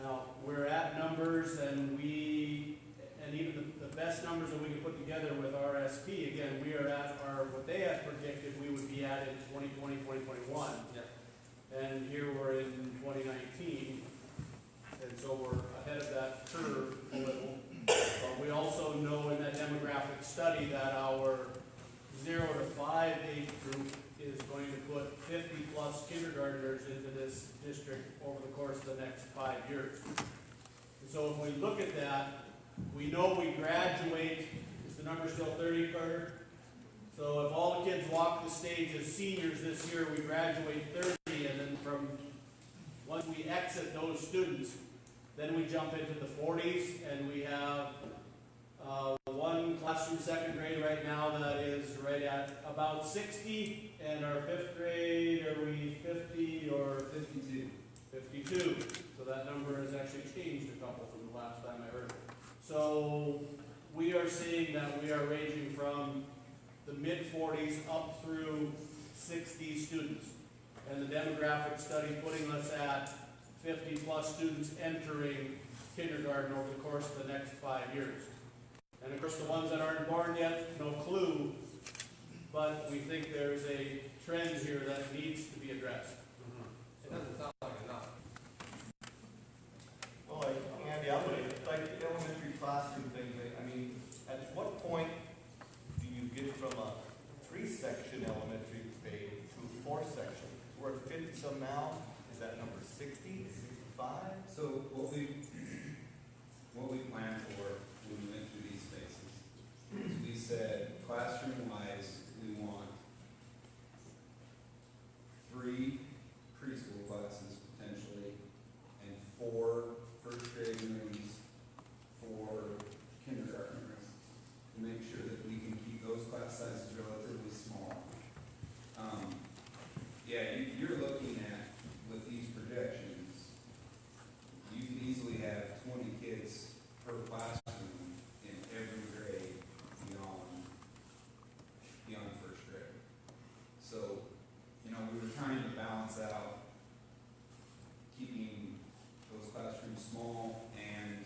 Now, we're at numbers, and even the best numbers that we can put together with RSP, again, we are at what they had predicted we would be at in 2020, 2021. Yep. And here we're in 2019, and so we're ahead of that curve a little. But we also know in that demographic study that our 0 to 5 age group is going to put 50 plus kindergartners into this district over the course of the next 5 years. And so if we look at that, we know we graduate, is the number still 30, Carter? So if all the kids walk the stage as seniors this year, we graduate 30, and then once we exit those students, then we jump into the 40s, and we have one classroom second grade right now that is right at about 60, and our 5th grade, are we 50 or 52? 52. So that number has actually changed a couple from the last time I heard it. So we are seeing that we are ranging from the mid-40s up through 60 students. and the demographic study putting us at 50-plus students entering kindergarten over the course of the next 5 years. And of course, the ones that aren't born yet, no clue, but we think there's a trend here that needs to be addressed. It doesn't sound like enough. Well, Andy, I would, like the elementary classroom thing, I mean, at what point do you get from a 3-section elementary grade to a 4-section? We're at 50-some now, is that number 60, 65? So what we planned for when we went through these spaces is we said classroom-wise, we want 3 preschool classes potentially, and 4 first grade rooms, 4 kindergarten rooms, to make sure that we can keep those class sizes relatively small. You're looking at, with these projections, you can easily have 20 kids per classroom in every grade beyond first grade. So, we were trying to balance out keeping those classrooms small and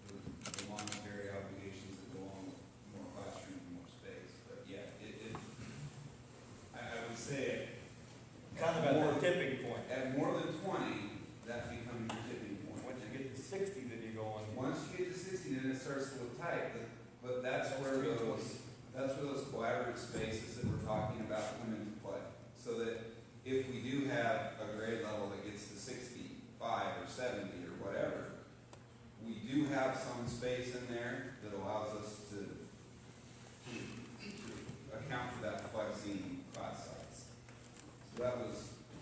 the monetary obligations that go along with more classrooms and more space. But yeah, I would say Kind of at the tipping point. at more than 20, that becomes your tipping point. Once you get to 60, then you go on. Once you get to 60, then it starts to look tight, but that's where those collaborative spaces that we're talking about come into play. So that if we do have a grade level that gets to 65 or 70 or whatever, we do have some space in there that allows us to account for that flexing class size. So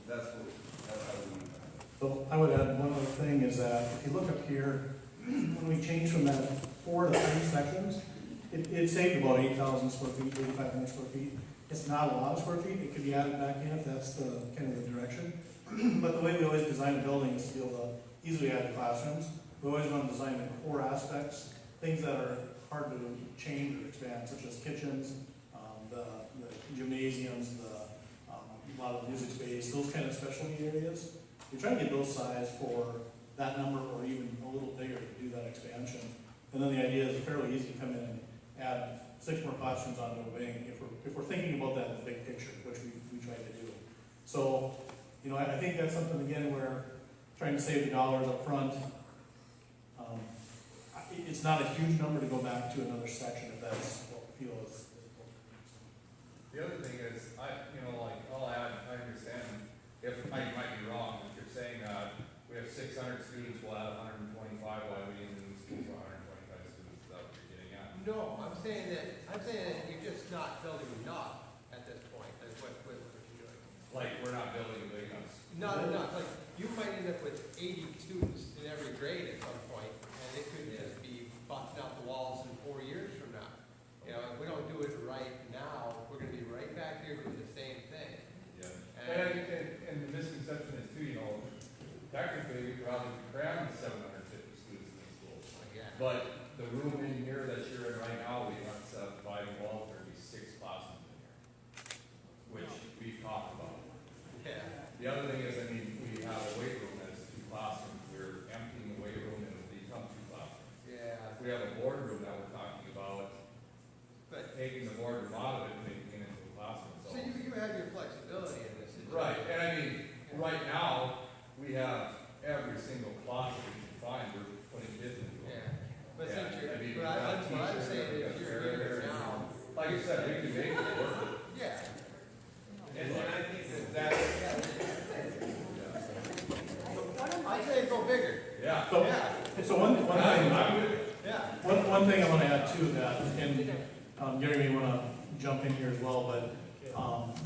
that's how we went about it. So I would add one other thing is that if you look up here, when we changed from that 4 to 3 sections, it saved about 8,000 square feet, 8,500 square feet. It's not a lot of square feet. It could be added back in if that's the kind of the direction. But the way we always design a building is to be able to easily add classrooms. We always want to design the core aspects, things that are hard to change or expand, such as kitchens, the gymnasiums, a lot of the music space, those kind of specialty areas. We try to get those size for that number or even a little bigger to do that expansion. And then the idea is fairly easy to come in and add 6 more classrooms onto a wing if we're thinking about that in the big picture, which we try to do. So, I think that's something, again, where trying to save the dollars up front. It's not a huge number to go back to another section if that's what we feel is. The other thing is, I'll add, I understand, if I might be wrong, if you're saying, we have 600 students, we'll add 125, why we in the school for 125 students, is that what you're getting at? No, I'm saying that you're just not building enough at this point, that's what you're doing. Like, we're not building a big enough. Not enough, like, you might end up with 80 students in every grade at some point, and it could just be busting out the walls in 4 years from now. If we don't do it right now, we're gonna be right back here doing the same thing. Yeah. And, And the misconception is too, technically, we probably cram 750 students in the school. yeah. But the room in here that you're in right now, we have dividing walls, there'll be 6 classrooms in here, which we've talked about. Yeah. The other thing is, we have a weight room that's 2 classrooms, we're emptying the weight room and it'll become 2 classrooms. Yeah. We have a boardroom that we're talking about, But, taking the boardroom out of it and making it into a classroom, so you have your flexibility in this. Right, and right now, we have every single closet we can find, we're putting kids into. Yeah. But Yeah, since you're, I mean, what I'm teachers, saying we is got you're air, here now. Like you said, we can make it work. Yeah. And I think that I'd say go bigger. Yeah. So, Yeah. so one thing. I'm good. Yeah. One thing I want to add to that, and Gary may want to jump in here as well, but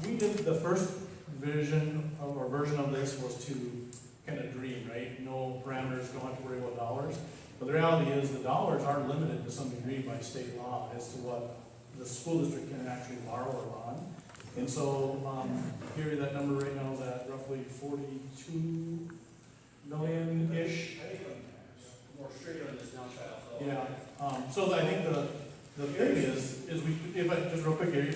we did the first version of this was to kind of dream, right? No parameters, don't have to worry about dollars. But the reality is the dollars are limited to some degree by state law as to what the school district can actually borrow or bond. And so, Gary, that number right now is at roughly 42 million-ish. I think I'm more straight on this now, Kyle, so. Yeah, so I think the thing is we, if I, just real quick here,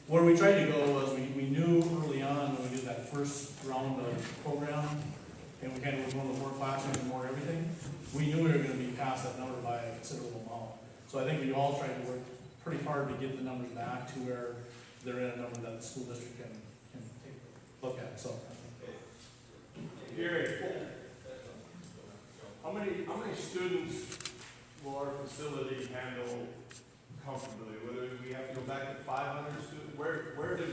where we tried to go was we knew early on when we did that first round of program, and we kind of was one of the more classrooms and more everything, we knew we were going to be past that number by a considerable amount. So I think we all tried to work pretty hard to get the numbers back to where they're in a number that the school district can take a look at. So, Gary, how many students will our facility handle comfortably? Whether we have to go back to 500 students, where did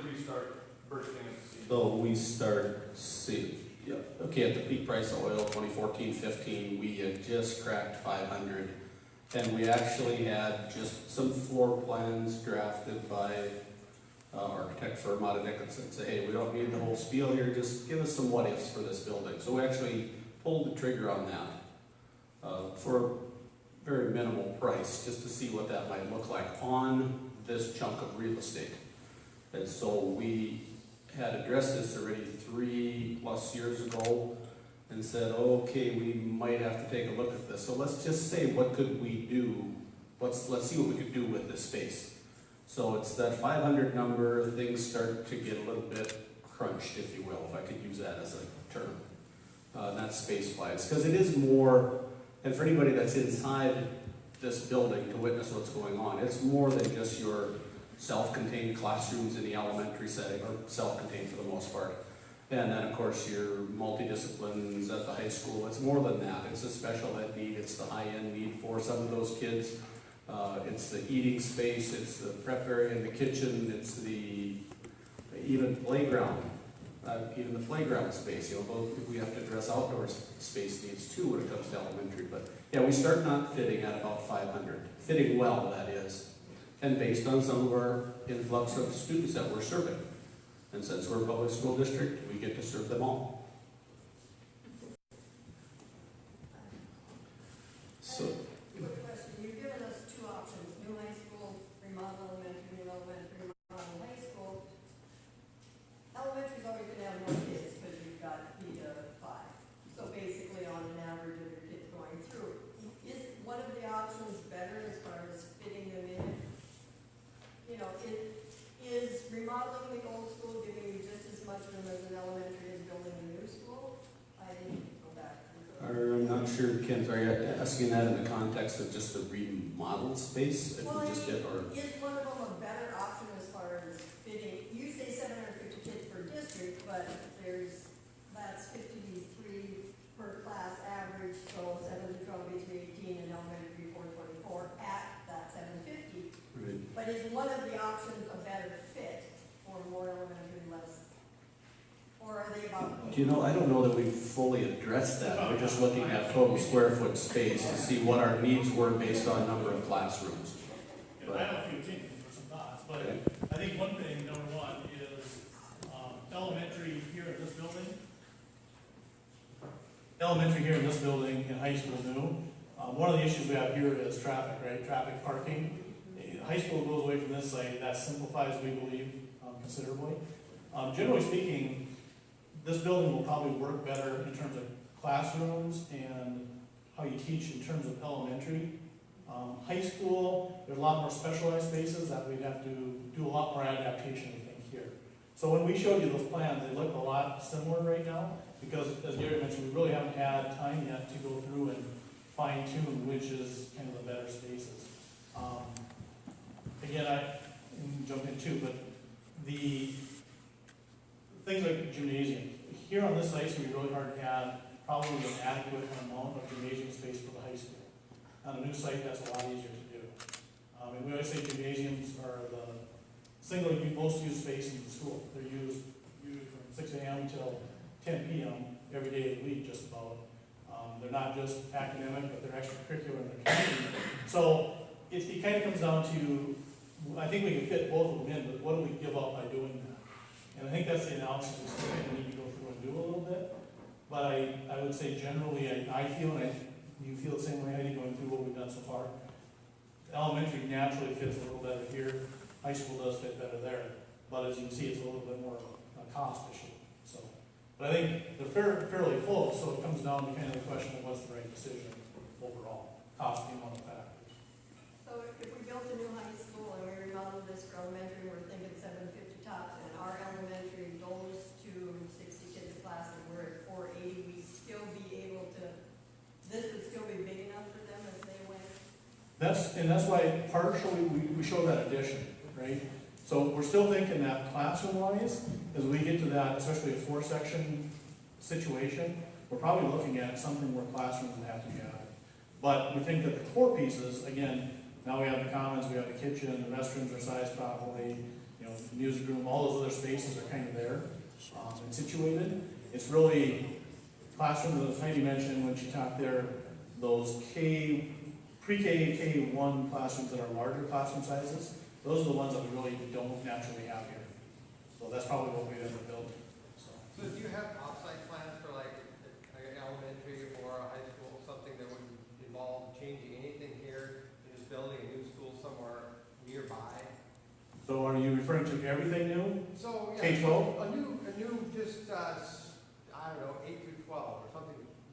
we start bursting at the seams? So we start, at the peak price of oil, 2014-15, we had just cracked 500. And we actually had just some floor plans drafted by architect firm out of Nicholson. Say, hey, we don't need the whole spiel here, just give us some what ifs for this building. So we actually pulled the trigger on that for a very minimal price, just to see what that might look like on this chunk of real estate. And so we had addressed this already 3+ years ago and said, okay, we might have to take a look at this. So let's just say, what could we do? Let's see what we could do with this space. So it's that 500 number, things start to get a little bit crunched, if you will, if I could use that as a term. Not space-wise, because it is more, and for anybody that's inside this building to witness what's going on, it's more than just your self-contained classrooms in the elementary setting, or self-contained for the most part. And then, of course, your multidisciplines at the high school. It's more than that. It's a special ed need. It's the high-end need for some of those kids. It's the eating space. It's the prep area in the kitchen. It's the even playground. Even the playground space. We have to address outdoor space needs too when it comes to elementary. But yeah, we start not fitting at about 500. Fitting well, that is. And based on some of our influx of students that we're serving. And since we're a public school district, we get to serve them all. So, Quick question, you've given us two options, new high school, remodel elementary, new elementary, remodel high school. Elementary's always gonna have more kids, because you've got P to 5. So basically, on an average of your kids going through. Is one of the options better as far as fitting them in? Is remodeling the old school giving you just as much room as an elementary as building a new school? I didn't go back. I'm not sure, Kent, are you asking that in the context of just the remodeled space? If we just did, or is one of them a better option as far as fitting? You say 750 kids per district, but that's 53 per class average, so 7 to 12 gets you 18, and elementary 424 at that 750. right. But is one of the options a better fit, or more elementary, less? Or are they about? Do you know, I don't know that we've fully addressed that. We're just looking at total square foot space to see what our needs were based on number of classrooms. I have a few things for some thoughts, but Okay. I think one thing, number one, is elementary here in this building. Elementary here in this building and high school new. One of the issues we have here is traffic, right? Traffic parking. High school goes away from this site, that simplifies, we believe, considerably. Generally speaking, this building will probably work better in terms of classrooms and how you teach in terms of elementary. High school, there's a lot more specialized spaces that we'd have to do a lot more adaptation, I think, here. So when we showed you those plans, they look a lot similar right now, because as Gary mentioned, we really haven't had time yet to go through and fine tune which is kind of the better spaces. Again, I can jump in too, but the things like gymnasium. Here on this site, it's going to be really hard to have probably an adequate amount of gymnasium space for the high school. On a new site, that's a lot easier to do. And we always say gymnasiums are the single most used space in the school. They're used from 6 a.m. till 10 p.m. every day of the week, just about. They're not just academic, but they're extracurricular in their community. So it kind of comes down to, I think we can fit both of them in, but what do we give up by doing that? And I think that's the analysis we still kind of need to go through and do a little bit. But I would say generally, I feel, and you feel the same way, Heidi, going through what we've done so far. Elementary naturally fits a little better here. High school does fit better there. But as you can see, it's a little bit more of a cost issue. So, but I think they're fairly close, so it comes down to kind of the question of what's the right decision overall. Cost being one of the factors. So if we built a new high school and we remodeled this for elementary, we're thinking That's why partially we show that addition, right? So we're still thinking that classroom-wise, as we get to that, especially a 4-section situation, we're probably looking at something where classrooms would have to be added. But we think that the core pieces, again, now we have the commons, we have the kitchen, the restrooms are sized properly, you know, the music room, all those other spaces are kind of there and situated. It's really classrooms, as Heidi mentioned when she talked there, those pre-K, K1 classrooms that are larger classroom sizes, those are the ones that we really don't naturally have here. So that's probably what we end up building. So do you have offsite plans for like an elementary or a high school, something that would involve changing anything here, and just building a new school somewhere nearby? So are you referring to everything new? So, yeah. K-12? A new, just, I don't know, 8 through 12 or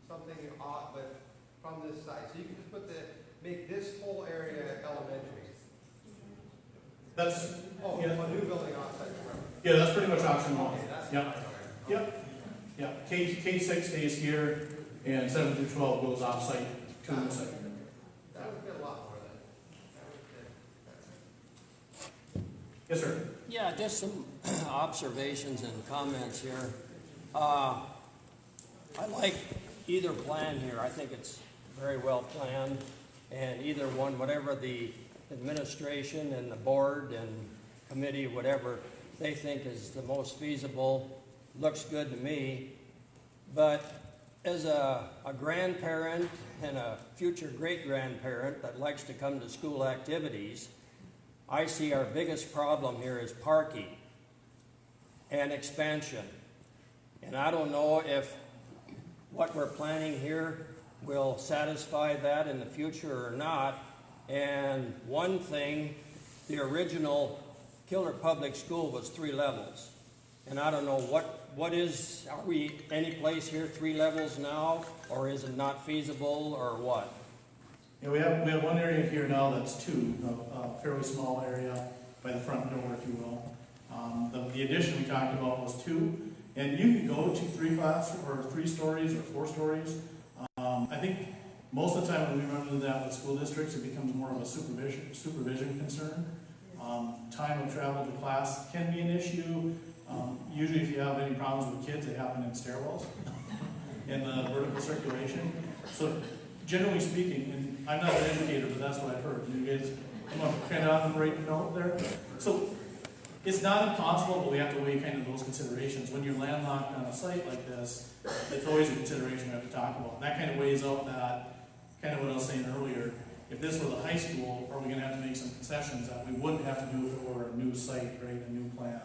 something odd, but from this side. So you can just make this whole area elementary. That's, Oh, yeah. a new building offsite. Yeah, that's pretty much option one. Okay, that's Yep. fine. Yep. Yeah, K6 stays here, and 7 through 12 goes off-site to the site. That would be a lot more than. Yes, sir. Yeah, just some observations and comments here. I like either plan here. I think it's very well planned, and either one, whatever the administration and the board and committee, whatever they think is the most feasible, looks good to me. But as a grandparent and a future great-grandparent that likes to come to school activities, I see our biggest problem here is parking and expansion. And I don't know if what we're planning here will satisfy that in the future or not. And one thing, the original Killdeer Public School was 3 levels. And I don't know are we any place here 3 levels now, or is it not feasible, or what? Yeah, we have one area here now that's 2, a fairly small area by the front door, if you will. The addition we talked about was 2, and you can go to 3 class or 3 stories or 4 stories. I think most of the time when we run into that with school districts, it becomes more of a supervision concern. Time of travel to class can be an issue. Usually if you have any problems with kids, they happen in stairwells in the vertical circulation. So generally speaking, and I'm not an educator, but that's what I've heard. You guys come up kind of on the right note there. So it's not impossible, but we have to weigh kind of those considerations. When you're landlocked on a site like this, it's always a consideration we have to talk about. And that kind of weighs out that, kind of what I was saying earlier. If this were the high school, are we going to have to make some concessions that we wouldn't have to do if it were a new site, right, a new plan?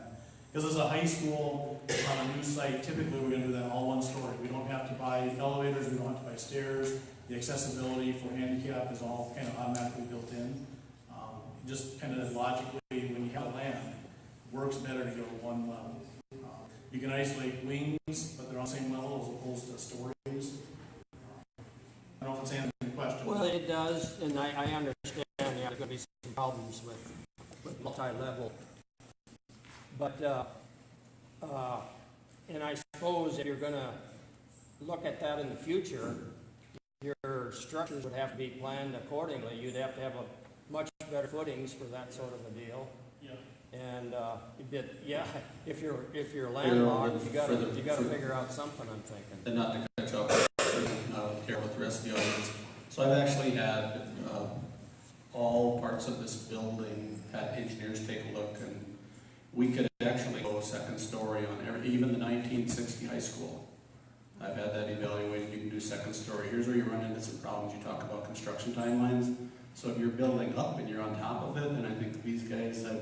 Because as a high school on a new site, typically we're going to do that all one story. We don't have to buy elevators, we don't have to buy stairs. The accessibility for handicap is all kind of automatically built in. Just kind of logically, when you have land, it works better to go to one level. You can isolate wings, but they're on the same level as opposed to stories. I don't know if it's answering the question. Well, it does, and I understand there's going to be some problems with multi-level. But, and I suppose if you're going to look at that in the future, your structures would have to be planned accordingly. You'd have to have a much better footings for that sort of a deal. Yeah. And if you're landlocked, you got to figure out something. I'm thinking. And not to cut you off, I don't care what the rest of the audience. So I've actually had all parts of this building had engineers take a look, and we could actually go 2nd story on even the 1960 high school. I've had that evaluated. You can do 2nd story. Here's where you run into some problems. You talk about construction timelines. So if you're building up and you're on top of it, then I think these guys, I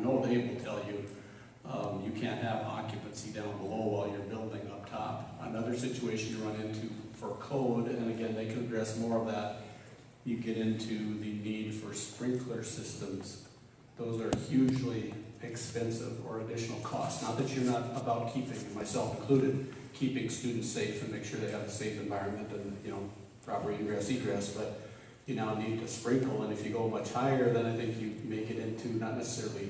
know they will tell you, you can't have occupancy down below while you're building up top. Another situation you run into for code, and again, they can address more of that, you get into the need for sprinkler systems. Those are hugely expensive or additional costs. Not that you're not about keeping, myself included, keeping students safe and make sure they have a safe environment and, proper egress, but you now need to sprinkle, and if you go much higher, then I think you make it into not necessarily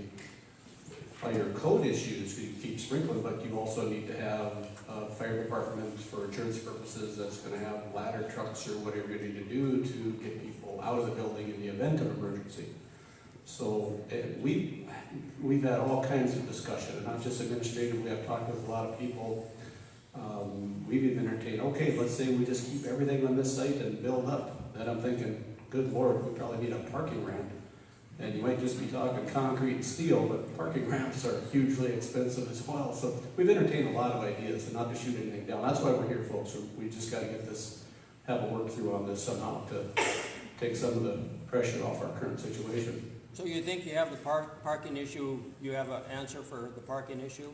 fire code issues, you keep sprinkling, but you also need to have a fire department for insurance purposes that's gonna have ladder trucks or whatever you need to do to get people out of the building in the event of emergency. So we've had all kinds of discussion, and not just administratively, I've talked with a lot of people. We've even entertained, okay, let's say we just keep everything on this site and build up. Then I'm thinking, good Lord, we probably need a parking ramp. And you might just be talking concrete and steel, but parking ramps are hugely expensive as well. So we've entertained a lot of ideas, and not to shoot anything down. That's why we're here, folks. We just got to get this, have a work through on this somehow to take some of the pressure off our current situation. So you think you have the parking issue, you have an answer for the parking issue?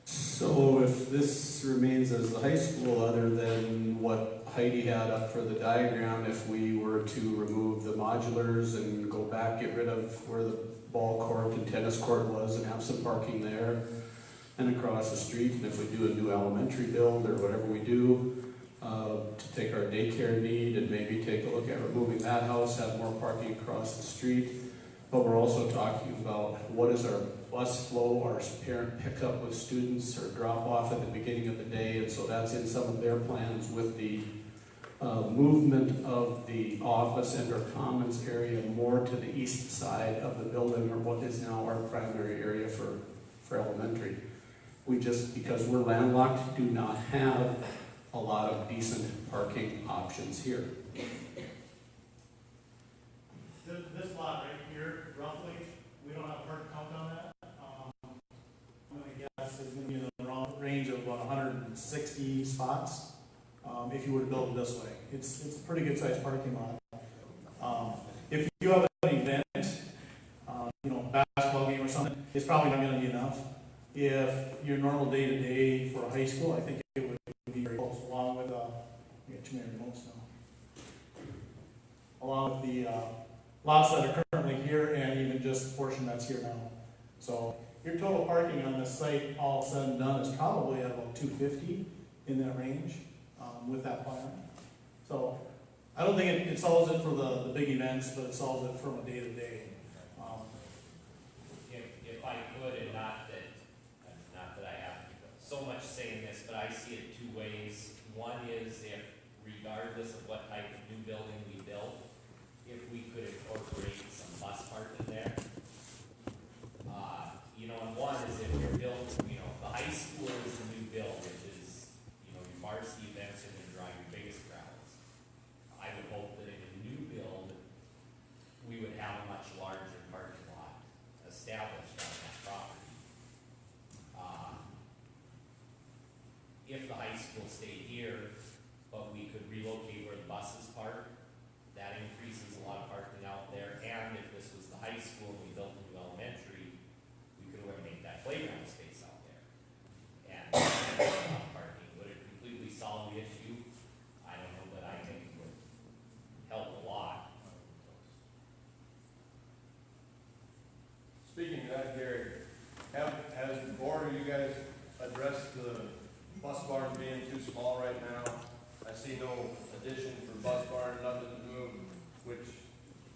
So if this remains as the high school, other than what Heidi had up for the diagram, if we were to remove the modulars and go back, get rid of where the ball court and tennis court was and have some parking there and across the street, and if we do a new elementary build or whatever we do, to take our daycare need and maybe take a look at removing that house, have more parking across the street. But we're also talking about what is our bus flow, our parent pickup with students or drop off at the beginning of the day, and so that's in some of their plans with the movement of the office and our commons area more to the east side of the building, or what is now our primary area for elementary. We just, because we're landlocked, do not have a lot of decent parking options here. This lot right here, roughly, we don't have a park count on that. I'm gonna guess it's gonna be in the wrong range of about 160 spots, if you were to build it this way. It's a pretty good sized parking lot. If you have an event, basketball game or something, it's probably not gonna be enough. If your normal day-to-day for a high school, I think it would be very close, along with, we got too many remotes now. Along with the, lots that are currently here and even just the portion that's here now. So your total parking on this site, all said and done, is probably at about 250 in that range with that plan. So I don't think it solves it for the big events, but it solves it from a day-to-day. If I could, and not that I have so much say in this, but I see it two ways. One is if, regardless of what type of new building we build, if we could incorporate some bus parking there. And one is if you're built, the high school is the new build, which is, your varsity events are gonna drive your biggest crowds. I would hope that in a new build, we would have a much larger parking lot established on that property. If the high school stayed here, but we could relocate where the buses park, that increases a lot of parking out there. And if this was the high school and we built a new elementary, we could eliminate that playground space out there. And parking, would it completely solve the issue? I don't know, but I think it would help a lot. Speaking of that, Gary, has the board or you guys addressed the bus barn being too small right now? I see no addition for bus barn, nothing to move,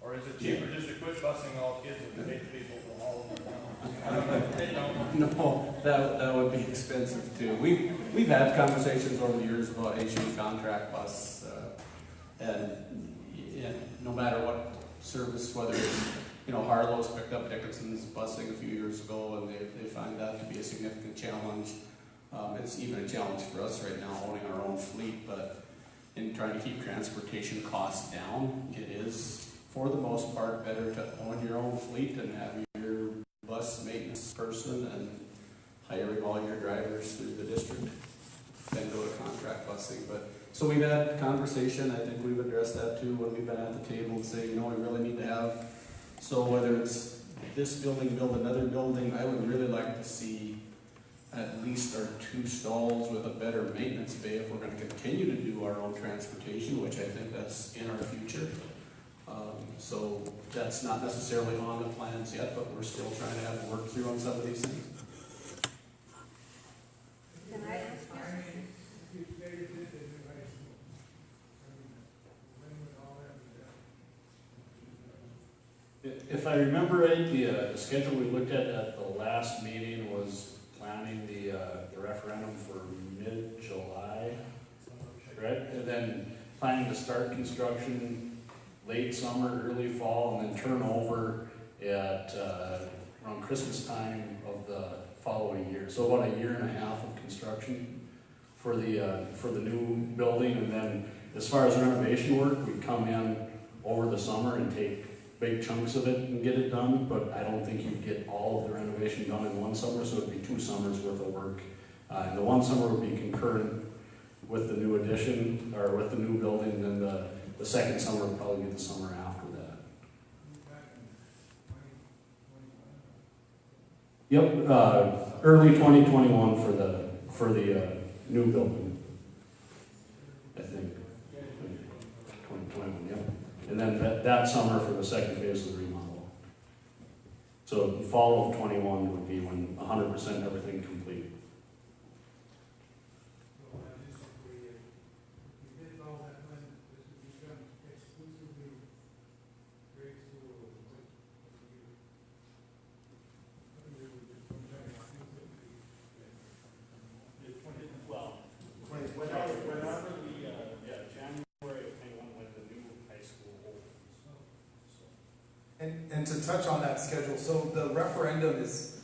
or is it cheaper just to quit busing all kids and take people to all of them? I don't know. No, that would be expensive too. We've had conversations over the years about issuing contract bus, and no matter what service, whether it's Harlow's picked up Dickinson's busing a few years ago, and they find that to be a significant challenge. It's even a challenge for us right now, owning our own fleet, but in trying to keep transportation costs down, it is, for the most part, better to own your own fleet and have your bus maintenance person and hiring all your drivers through the district than go to contract busing. But so we've had conversation. I think we've addressed that too when we've been at the table and say, we really need to have, so whether it's this building, build another building, I would really like to see at least our 2 stalls with a better maintenance bay if we're going to continue to do our own transportation, which I think that's in our future. So that's not necessarily on the plans yet, but we're still trying to have work through on some of these things. Can I ask you? If I remember right, the schedule we looked at the last meeting was planning the referendum for mid-July, correct? And then planning to start construction late summer, early fall, and then turn over at around Christmas time of the following year. So about a year and a half of construction for the new building, and then as far as renovation work, we'd come in over the summer and take big chunks of it and get it done, but I don't think you'd get all of the renovation done in one summer, so it'd be 2 summers worth of work. And the one summer would be concurrent with the new addition, or with the new building, and then the second summer would probably be the summer after that. Yep, early 2021 for the new building, I think. 2021, yep. And then that summer for the second phase of the remodel. So fall of 21 would be when 100% everything complete. And to touch on that schedule, so the referendum it's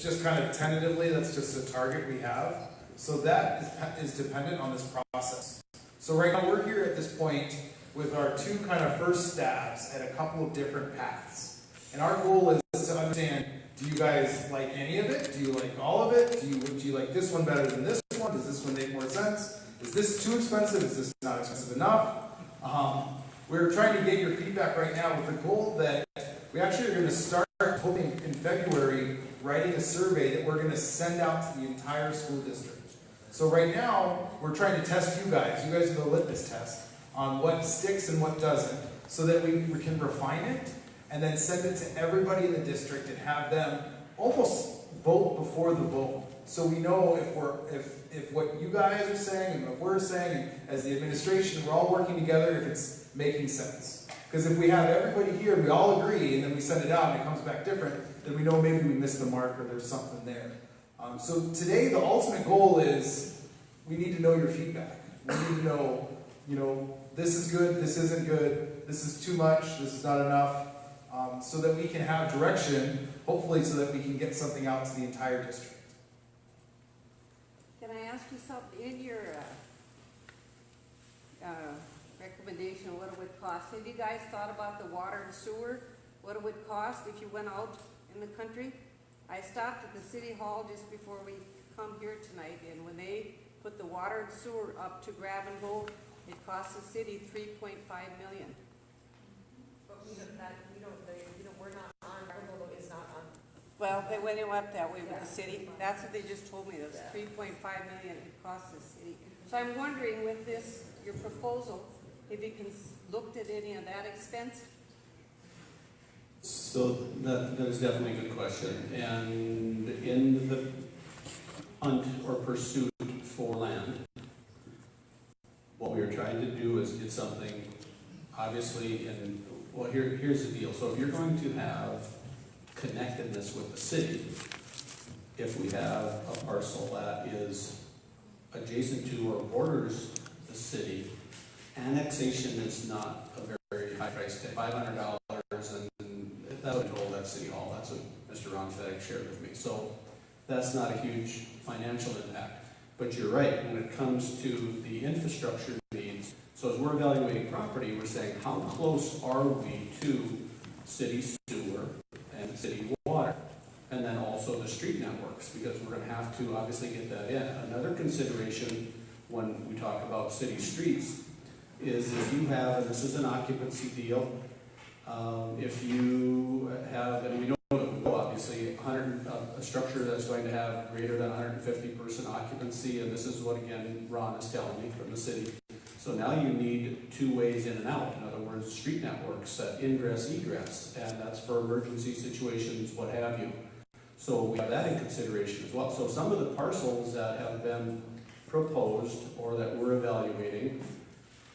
just kind of tentatively, that's just a target we have. So that is dependent on this process. So right now we're here at this point with our 2 kind of first stabs at a couple of different paths. And our goal is to understand, do you guys like any of it? Do you like all of it? Do you like this one better than this one? Does this one make more sense? Is this too expensive? Is this not expensive enough? We're trying to get your feedback right now with the goal that we actually are going to start hoping in February writing a survey that we're going to send out to the entire school district. So right now, we're trying to test you guys. You guys are the litmus test on what sticks and what doesn't, so that we can refine it and then send it to everybody in the district and have them almost vote before the vote. So we know if what you guys are saying and what we're saying as the administration, we're all working together, if it's making sense. Because if we have everybody here, we all agree, and then we send it out and it comes back different, then we know maybe we missed the mark or there's something there. So today, the ultimate goal is we need to know your feedback. We need to know, this is good, this isn't good, this is too much, this is not enough, so that we can have direction, hopefully so that we can get something out to the entire district. Can I ask you something? In your recommendation of what it would cost, have you guys thought about the water and sewer? What it would cost if you went out in the country? I stopped at the city hall just before we come here tonight, and when they put the water and sewer up to grab and go, it cost the city $3.5 million. But we're not on, our logo is not on. Well, they went up that way with the city. That's what they just told me. That's $3.5 million it cost the city. So I'm wondering with this, your proposal, if you can looked at any of that expense? So that is definitely a good question. And in the hunt or pursuit for land, what we are trying to do is get something, obviously, here's the deal. So if you're going to have connectedness with the city, if we have a parcel that is adjacent to or borders the city, annexation is not a very high price tag, $500, and that's what I'm told at City Hall. That's what Mr. Ron Fedek shared with me. So that's not a huge financial impact. But you're right, when it comes to the infrastructure needs, so as we're evaluating property, we're saying how close are we to city sewer and city water? And then also the street networks, because we're going to have to obviously get that in. Another consideration when we talk about city streets is if you have, and this is an occupancy deal, if you have, and we know obviously a structure that's going to have greater than 150% occupancy, and this is what again Ron is telling me from the city. So now you need 2 ways in and out. In other words, street networks, ingress, egress, and that's for emergency situations, what have you. So we have that in consideration as well. So some of the parcels that have been proposed or that we're evaluating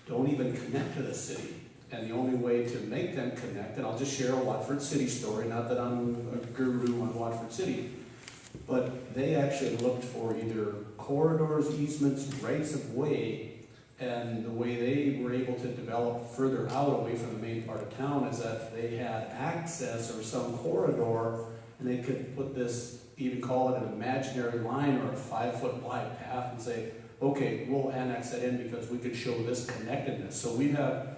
don't even connect to the city. And the only way to make them connect, and I'll just share a Watford City story, not that I'm a guru on Watford City, but they actually looked for either corridors, easements, rights of way, and the way they were able to develop further out away from the main part of town is that they had access or some corridor, and they could put this, even call it an imaginary line or a 5-foot wide path and say, okay, we'll annex that in because we could show this connectedness. So we have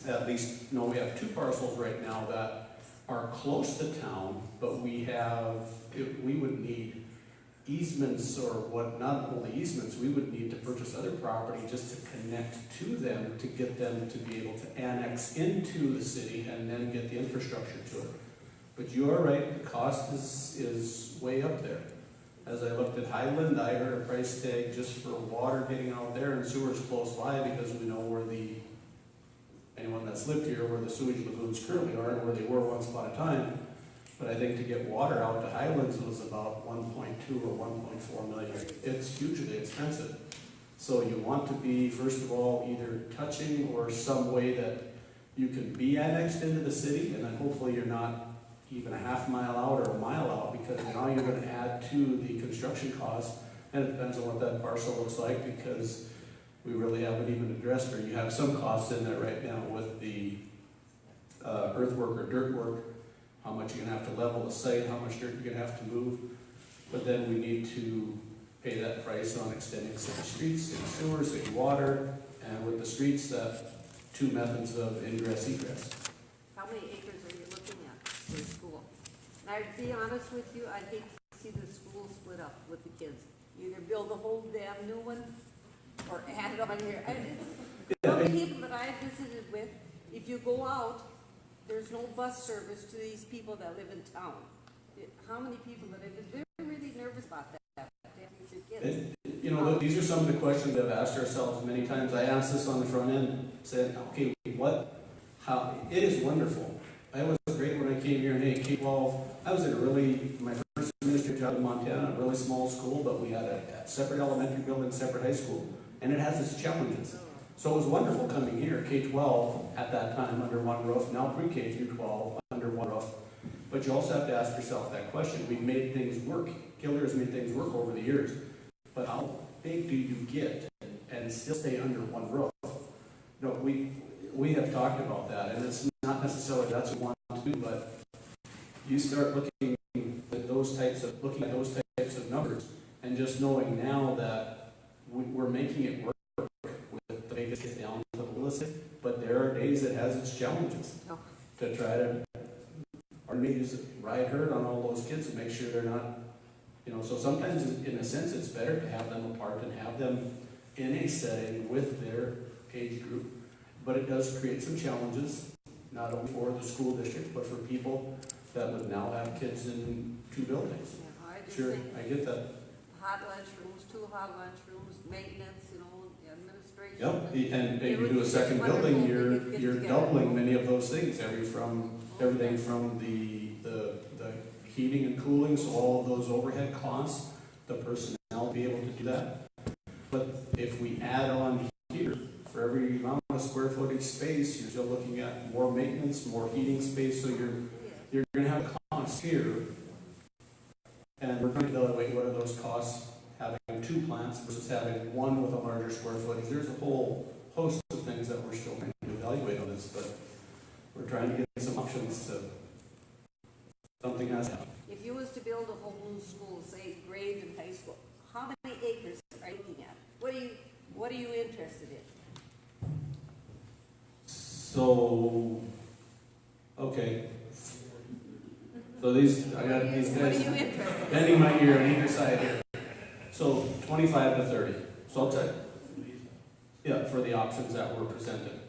at least, no, we have 2 parcels right now that are close to town, but we would need easements or what, not only easements, we would need to purchase other property just to connect to them to get them to be able to annex into the city and then get the infrastructure to it. But you are right, the cost is way up there. As I looked at Highland, I heard a price tag just for water getting out there, and sewers close by because we know where anyone that's lived here, where the sewage lagoons currently are and where they were once upon a time. But I think to get water out to Highlands was about 1.2 or 1.4 million. It's hugely expensive. So you want to be, first of all, either touching or some way that you can be annexed into the city, and then hopefully you're not even a half mile out or a mile out, because now you're going to add to the construction costs, and it depends on what that parcel looks like, because we really haven't even addressed, or you have some costs in there right now with the earthwork or dirt work, how much you're going to have to level the site, how much dirt you're going to have to move, but then we need to pay that price on extending city streets, city sewers, city water, and with the streets, 2 methods of ingress, egress. How many acres are you looking at for a school? And I'd be honest with you, I'd hate to see the school split up with the kids. Either build a whole damn new one or add it on here. The people that I visited with, if you go out, there's no bus service to these people that live in town. How many people that they're really nervous about that? They have their kids. You know, these are some of the questions that I've asked ourselves many times. I asked this on the front end, said, okay, it is wonderful. I was great when I came here in K-12. I was in my first ministry job in Montana, a really small school, but we had a separate elementary building, separate high school, and it has its challenges. So it was wonderful coming here, K-12 at that time under one roof, now pre-K through 12 under one roof. But you also have to ask yourself that question. We've made things work. Killdeer has made things work over the years. But how big do you get and still stay under one roof? No, we have talked about that, and it's not necessarily that's what we want to do, but you start looking at those types of numbers, and just knowing now that we're making it work with the biggest hit down to the illicit, but there are days it has its challenges to try to, or maybe just ride herd on all those kids and make sure they're not, so sometimes in a sense it's better to have them apart and have them in a setting with their age group. But it does create some challenges, not only for the school district, but for people that would now have kids in 2 buildings. Yeah, Sure, I get that. Hot lunch rooms, 2 hot lunch rooms, maintenance, administration. Yep, and you do a second building, you're doubling many of those things, everything from the heating and cooling, so all of those overhead costs, the personnel be able to do that. But if we add on here, for every amount of square footage space, you're still looking at more maintenance, more heating space, so you're going to have costs here. And we're trying to evaluate what are those costs having 2 plants versus having one with a larger square footage. There's a whole host of things that we're still trying to evaluate on this, but we're trying to get some options to something has happened. If you was to build a whole new school, say grade and high school, how many acres are you looking at? What are you interested in? So, okay. So I got these guys bending my ear on either side here. So 25 to 30. So I'll tell you, for the options that were presented.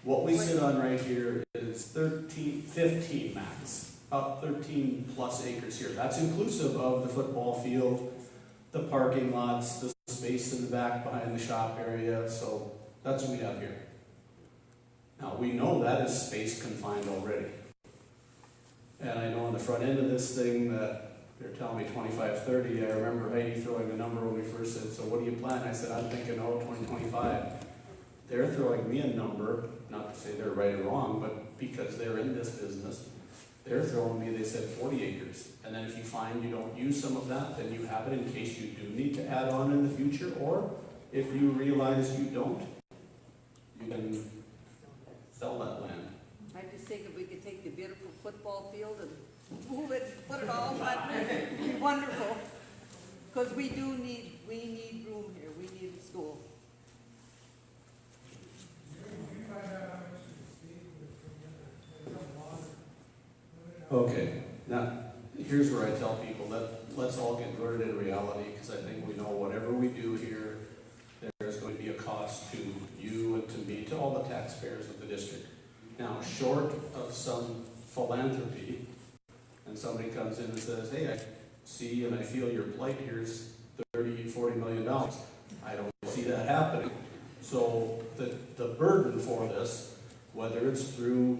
What we sit on right here is 15 max, about 13 plus acres here. That's inclusive of the football field, the parking lots, the space in the back behind the shop area. So that's what we have here. Now we know that is space confined already. And I know on the front end of this thing that they're telling me 25, 30. I remember Heidi throwing a number when we first said, so what do you plan? I said, I'm thinking, 2025. they're throwing me a number, not to say they're right or wrong, but because they're in this business, they're throwing me, they said 40 acres. And then if you find you don't use some of that, then you have it in case you do need to add on in the future, or if you realize you don't, you can sell that land. I just think if we could take the beautiful football field and move it, put it all on, it'd be wonderful. Because we need room here, we need a school. Okay, now, here's where I tell people, let's all get rooted in reality, because I think we know whatever we do here, there's going to be a cost to you and to me, to all the taxpayers of the district. Now, short of some philanthropy, and somebody comes in and says, hey, I see and I feel your plight, here's $30–40 million. I don't see that happening. So the burden for this, whether it's through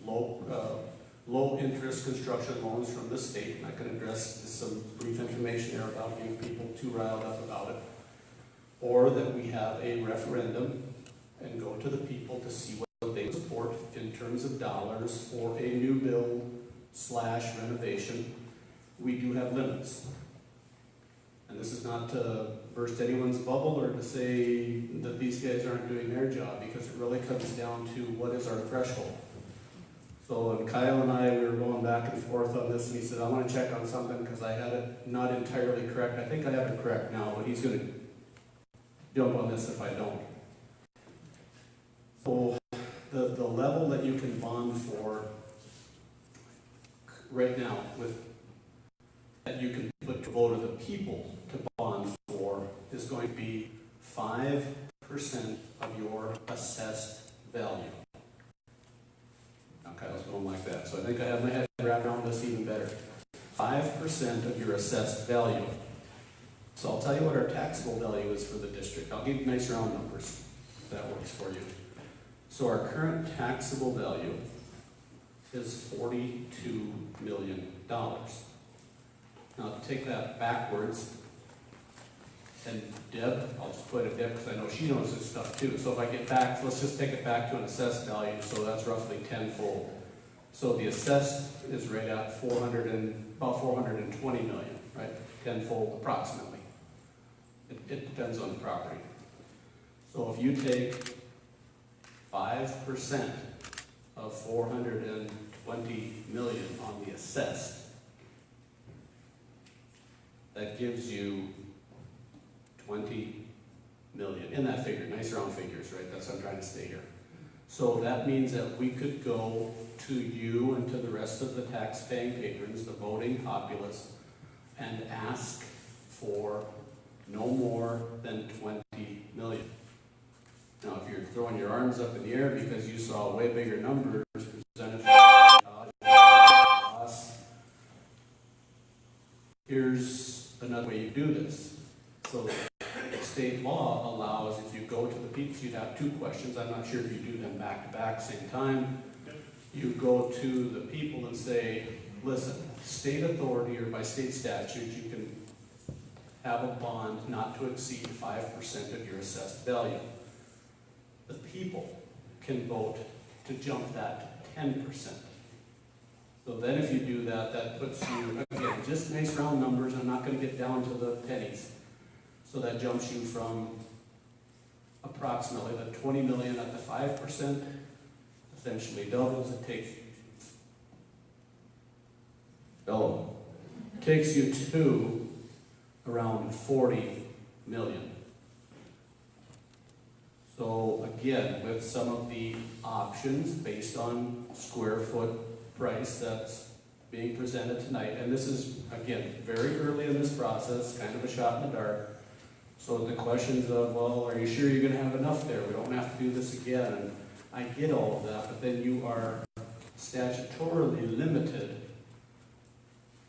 low interest construction loans from the state, and I can address some brief information there about getting people too riled up about it, or that we have a referendum and go to the people to see what they support in terms of dollars for a new build / renovation. We do have limits. And this is not to burst anyone's bubble or to say that these guys aren't doing their job, because it really comes down to what is our threshold. So when Kyle and I, we were going back and forth on this, and he said, I want to check on something because I had it not entirely correct. I think I have it correct now, but he's going to jump on this if I don't. So the level that you can bond for right now, with that you can put to vote of the people to bond for, is going to be 5% of your assessed value. Now Kyle's going like that, so I think I have my head wrapped around this even better. 5% of your assessed value. So I'll tell you what our taxable value is for the district. I'll give you nice round numbers, if that works for you. So our current taxable value is $42 million. Now to take that backwards, and Deb, I'll just put it Deb because I know she knows this stuff too. So if I get back, let's just take it back to an assessed value, so that's roughly tenfold. So the assessed is right at about 420 million, right? Tenfold approximately. It depends on the property. So if you take 5% of 420 million on the assessed, that gives you 20 million, in that figure, nice round figures, right? That's what I'm trying to stay here. So that means that we could go to you and to the rest of the tax-paying patrons, the voting populace, and ask for no more than 20 million. Now, if you're throwing your arms up in the air because you saw way bigger numbers presented by us, here's another way you do this. So state law allows, if you go to the people, you'd have two questions. I'm not sure if you do them back to back, same time. You go to the people and say, listen, state authority or by state statute, you can have a bond not to exceed 5% of your assessed value. The people can vote to jump that to 10%. So then if you do that, that puts you, again, just nice round numbers, I'm not going to get down to the pennies. So that jumps you from approximately the 20 million at the 5%, essentially doubles, it takes you to around 40 million. So again, with some of the options based on square foot price that's being presented tonight, and this is, again, very early in this process, kind of a shot in the dark. So the questions of, well, are you sure you're going to have enough there? We don't have to do this again. And I get all of that, but then you are statutorily limited.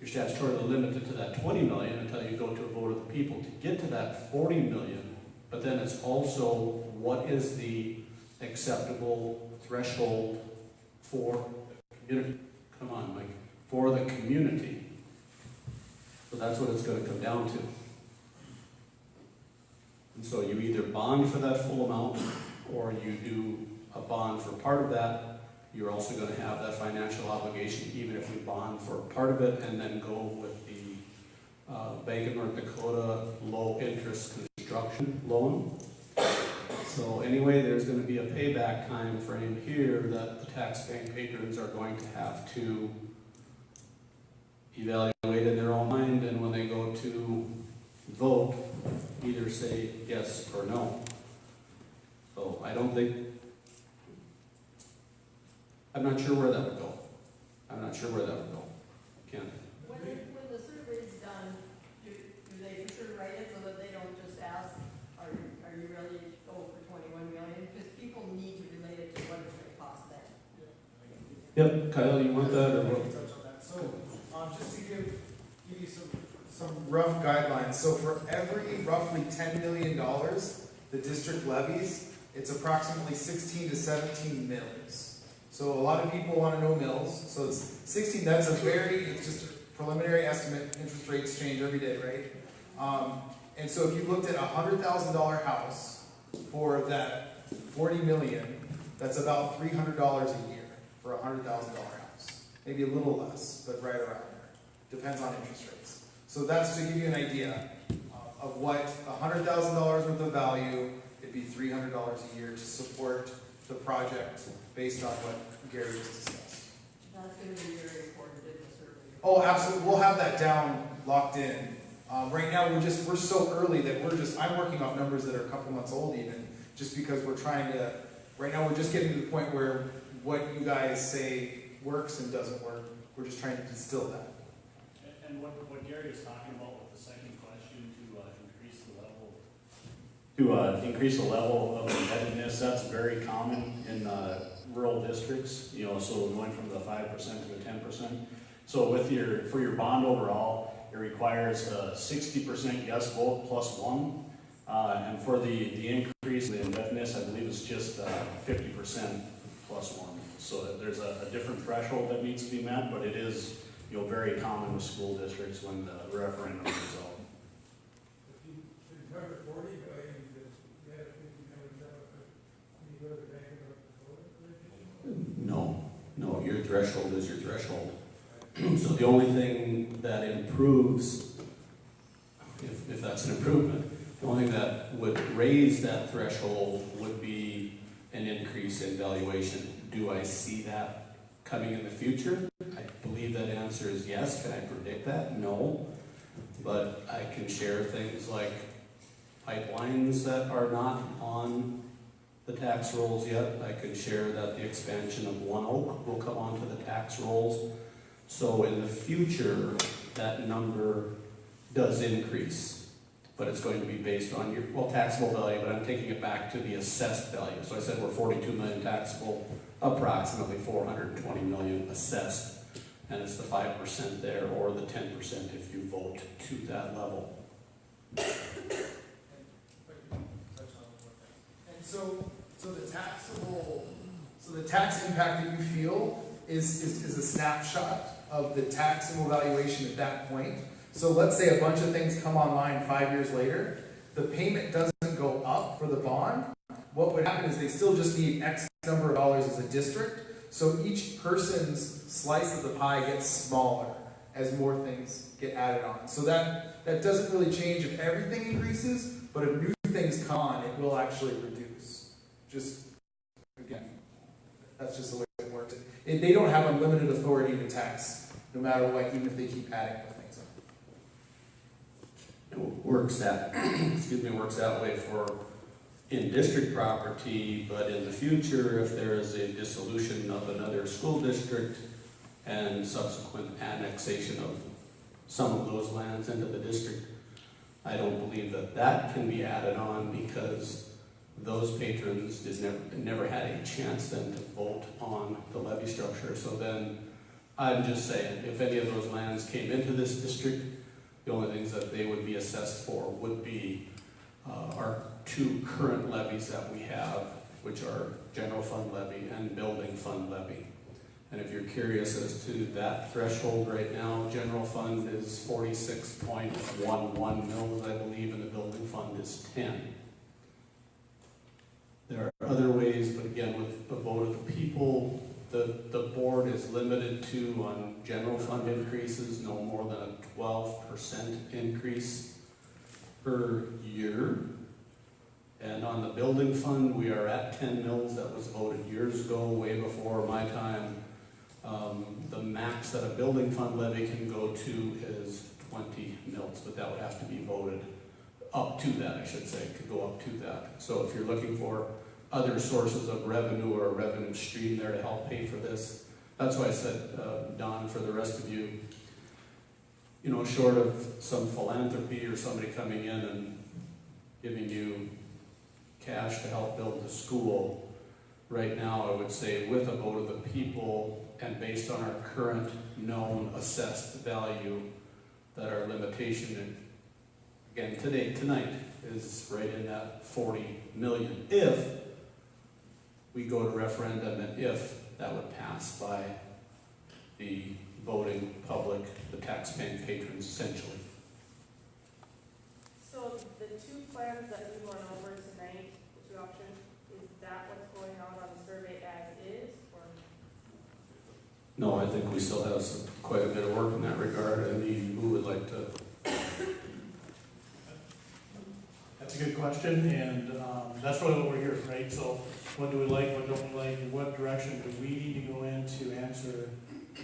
You're statutorily limited to that 20 million until you go to a vote of the people to get to that 40 million. But then it's also, what is the acceptable threshold for the community? Come on, Mike. For the community. So that's what it's going to come down to. And so you either bond for that full amount, or you do a bond for part of that, you're also going to have that financial obligation, even if we bond for part of it and then go with the Bank of North Dakota low interest construction loan. So anyway, there's going to be a payback time frame here that the taxpaying patrons are going to have to evaluate in their own mind, and when they go to vote, either say yes or no. So I'm not sure where that would go. Ken? When the survey's done, do they for sure write it so that they don't just ask, are you ready to go for 21 million? Because people need to relate it to what it's going to cost them. Yep, Kyle, you want that or what? Touch on that. So, just to give you some rough guidelines. So for every roughly $10 million the district levies, it's approximately 16 to 17 mils. So a lot of people want to know mils. So it's 16, it's just a preliminary estimate. Interest rates change every day, right? And so if you looked at a $100,000 house for that 40 million, that's about $300 a year for a $100,000 house. Maybe a little less, but right around there. Depends on interest rates. So that's to give you an idea of what $100,000 worth of value, it'd be $300 a year to support the project based on what Gary just discussed. That's going to be very important in the survey. Oh, absolutely. We'll have that down, locked in. Right now, we're so early that I'm working off numbers that are a couple months old even, just because right now we're just getting to the point where what you guys say works and doesn't work. We're just trying to distill that. And what Gary was talking about with the second question, to increase the level of indebtedness, that's very common in rural districts, so going from the 5% to the 10%. So for your bond overall, it requires a 60% yes vote plus one. And for the increase in the indebtedness, I believe it's just 50% plus one. So there's a different threshold that needs to be met, but it is very common with school districts when the referendum is out. If you cover 40 million, you have 50 million, you go to the bank No, your threshold is your threshold. So the only thing that improves, if that's an improvement, the only thing that would raise that threshold would be an increase in valuation. Do I see that coming in the future? I believe that answer is yes. Can I predict that? No. But I can share things like pipelines that are not on the tax rolls yet. I can share that the expansion of One Oak will come onto the tax rolls. So in the future, that number does increase, but it's going to be based on your, taxable value, but I'm taking it back to the assessed value. So I said we're 42 million taxable, approximately 420 million assessed, and it's the 5% there, or the 10% if you vote to that level. And so the tax impact that you feel is a snapshot of the taxable valuation at that point. So let's say a bunch of things come online 5 years later, the payment doesn't go up for the bond. What would happen is they still just need X number of dollars as a district, so each person's slice of the pie gets smaller as more things get added on. So that doesn't really change if everything increases, but if new things come on, it will actually reduce. Just, again, that's just the way it works. They don't have unlimited authority to tax, no matter what, even if they keep adding more things up. It works that way for in-district property, but in the future, if there is a dissolution of another school district and subsequent annexation of some of those lands into the district, I don't believe that can be added on, because those patrons never had a chance then to vote on the levy structure. So then, I'm just saying, if any of those lands came into this district, the only things that they would be assessed for would be our two current levies that we have, which are general fund levy and building fund levy. And if you're curious as to that threshold right now, general fund is 46.11 mils, I believe, and the building fund is 10. There other ways, but again, with the vote of the people, the board is limited to, on general fund increases, no more than a 12% increase per year. And on the building fund, we are at 10 mils. That was voted years ago, way before my time. The max that a building fund levy can go to is 20 mils, but that would have to be voted up to that, I should say, could go up to that. So if you're looking for other sources of revenue or a revenue stream there to help pay for this, that's why I said, Don, for the rest of you, you know, short of some philanthropy or somebody coming in and giving you cash to help build the school, right now I would say with a vote of the people and based on our current known assessed value, that our limitation, again tonight, is right in that 40 million. If we go to referendum and if that would pass by the voting public, the taxpaying patrons essentially. So the two plans that we went over tonight, the two options, is that what's going out on the survey as is, or? No, I think we still have quite a bit of work in that regard. Any who would like to? That's a good question, and that's really what we're here, right? So what do we like, what don't we like, and what direction do we need to go in to answer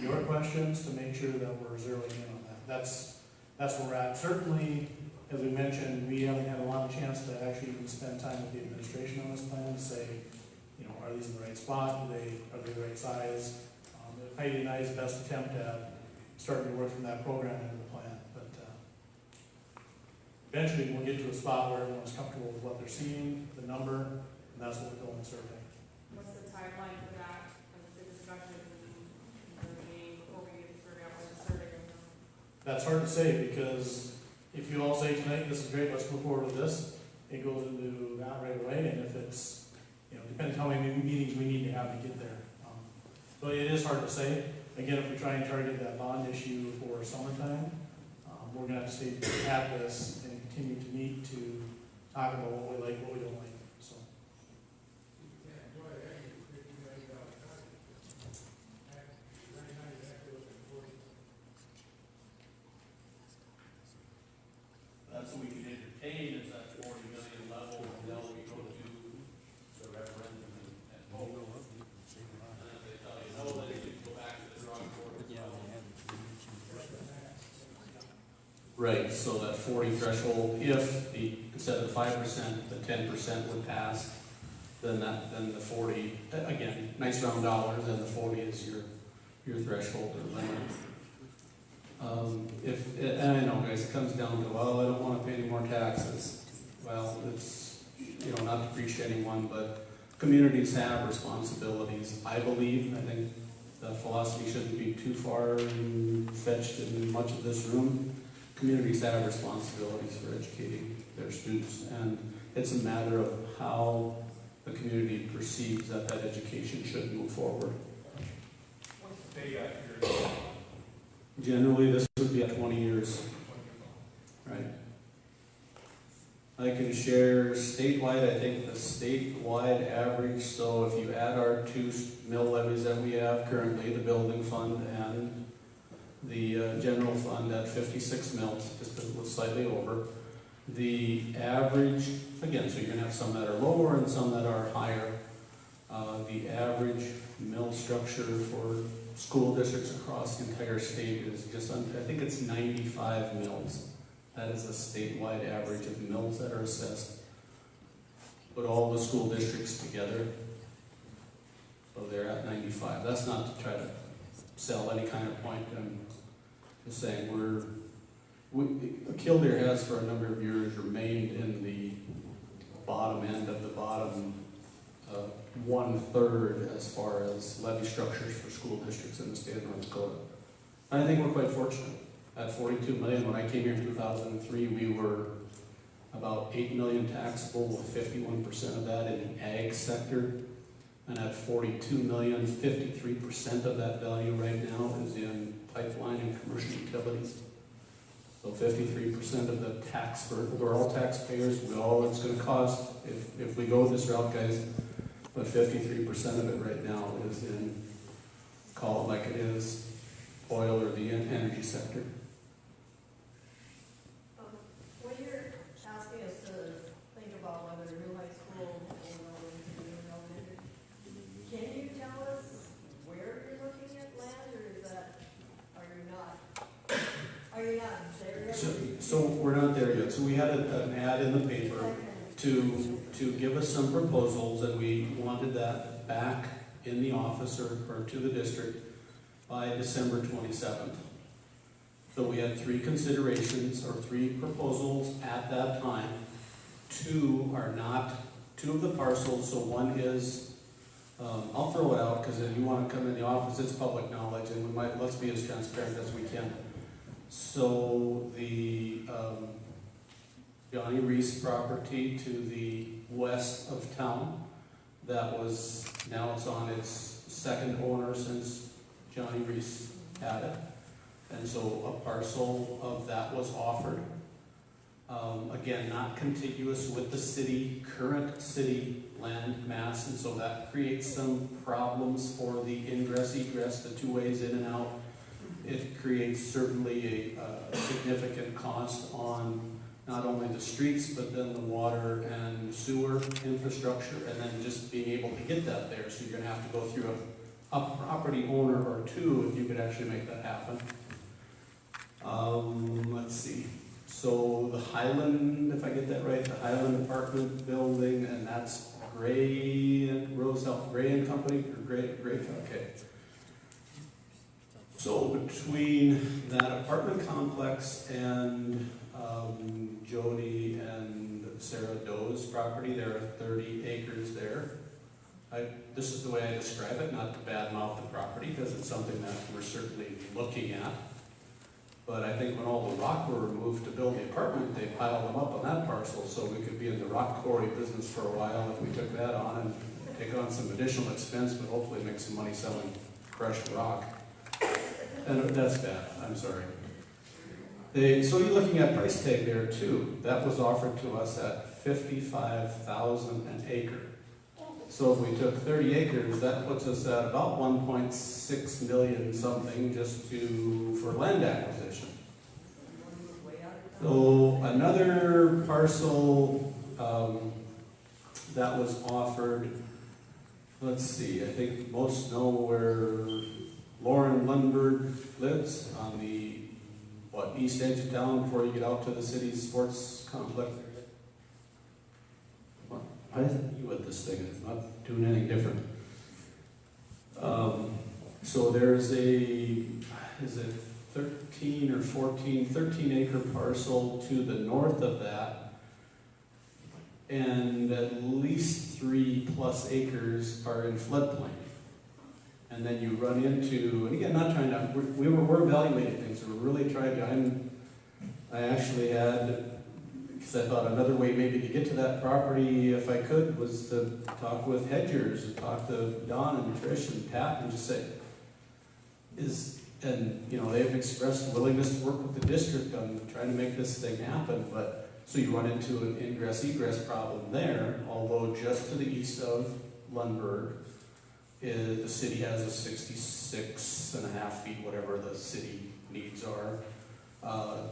your questions to make sure that we're zeroing in on that? That's where we're at. Certainly, as we mentioned, we haven't had a lot of chance to actually even spend time with the administration on this plan to say, you know, are these in the right spot? Are they the right size? Heidi and I's best attempt at starting to work from that program into the plan, but eventually we'll get to a spot where everyone's comfortable with what they're seeing, the number, and that's what we'll go and survey. What's the timeline for that, and the discussion, and the meeting before we get to survey out what the survey goes on? That's hard to say, because if you all say tonight, this is great, let's move forward with this, it goes into that right away, and if it's, you know, depends how many meetings we need to have to get there. So it is hard to say. Again, if we try and target that bond issue for summertime, we're gonna have to stay at this and continue to meet to talk about what we like, what we don't like, so. That's what we can entertain, is that 40 million level, and then we go to the referendum and vote. And if they tell you no, then you can go back to the drawing board. Right, so that 40 threshold, if the, instead of the 5%, the 10% would pass, then the 40, again, nice round dollars, then the 40 is your threshold or limit. And I know, guys, it comes down to, well, I don't want to pay any more taxes. Well, it's, you know, not to preach to anyone, but communities have responsibilities. I believe, I think the philosophy shouldn't be too far fetched in much of this room. Communities have responsibilities for educating their students, and it's a matter of how the community perceives that education should move forward. What's the payback period? Generally, this would be at 20 years, right? I can share statewide. I think the statewide average, so if you add our 2 mill levies that we have currently, the building fund and the general fund at 56 mils, just a little slightly over. The average, again, so you're going to have some that are lower and some that are higher. The average mill structure for school districts across the entire state is just, I think it's 95 mils. That is a statewide average of mills that are assessed. Put all the school districts together, so they're at 95. That's not to try to sell any kind of point. I'm just saying Killdeer has for a number of years remained in the bottom end of the bottom 1/3 as far as levy structures for school districts in the state of North Dakota. And I think we're quite fortunate. At 42 million, when I came here in 2003, we were about 8 million taxable, with 51% of that in the ag sector. And at 42 million, 53% of that value right now is in pipeline and commercial utilities. So 53% of the tax, we're all taxpayers, it's going to cost, if we go this route, guys, But 53% of it right now is in, call it like it is, oil or the energy sector. When you're asking us to think about whether a new high school or new elementary, can you tell us where you're looking at land, or is that, are you not? Are you not there yet? So we're not there yet. So we had an ad in the paper to give us some proposals, and we wanted that back in the office or to the district by December 27th. So we had 3 considerations or 3 proposals at that time. 2 of the parcels, so one is, I'll throw it out because if you want to come in the office, it's public knowledge, and let's be as transparent as we can. So the Johnny Reese property to the west of town, that was, now it's on its 2nd owner since Johnny Reese had it. And so a parcel of that was offered. Again, not contiguous with the current city land mass, and so that creates some problems for the ingress, egress, the 2 ways in and out. It creates certainly a significant cost on not only the streets, but then the water and sewer infrastructure, and then just being able to get that there. So you're going to have to go through a property owner or 2 if you could actually make that happen. Let's see. So the Highland, if I get that right, the Highland apartment building, and that's Gray and Company, or Gray, okay. So between that apartment complex and Jody and Sarah Doe's property, there are 30 acres there. This is the way I describe it, not to badmouth the property, because it's something that we're certainly looking at. But I think when all the rock were removed to build the apartment, they piled them up on that parcel, so we could be in the rock quarry business for a while if we took that on and take on some additional expense, but hopefully make some money selling crushed rock. And that's bad, I'm sorry. So you're looking at price tag there too. That was offered to us at $55,000 an acre. So if we took 30 acres, that puts us at about 1.6 million something just for land acquisition. So another parcel that was offered, let's see, I think most know where Lauren Lundberg lives, on the east edge of town before you get out to the city's sports complex. Why isn't you with this thing? It's not doing anything different. So there's is it 13 acre parcel to the north of that, and at least 3+ acres are in floodplain. And then you run into, and again, not trying to, we're evaluating things, we're really trying to, I actually had, because I thought another way maybe to get to that property, if I could, was to talk with hedgers, and talk to Don and Trish and Pat, and just say, they've expressed willingness to work with the district on trying to make this thing happen, but, so you run into an ingress-egress problem there, although just to the east of Lundberg, the city has a 66.5 feet, whatever the city needs are,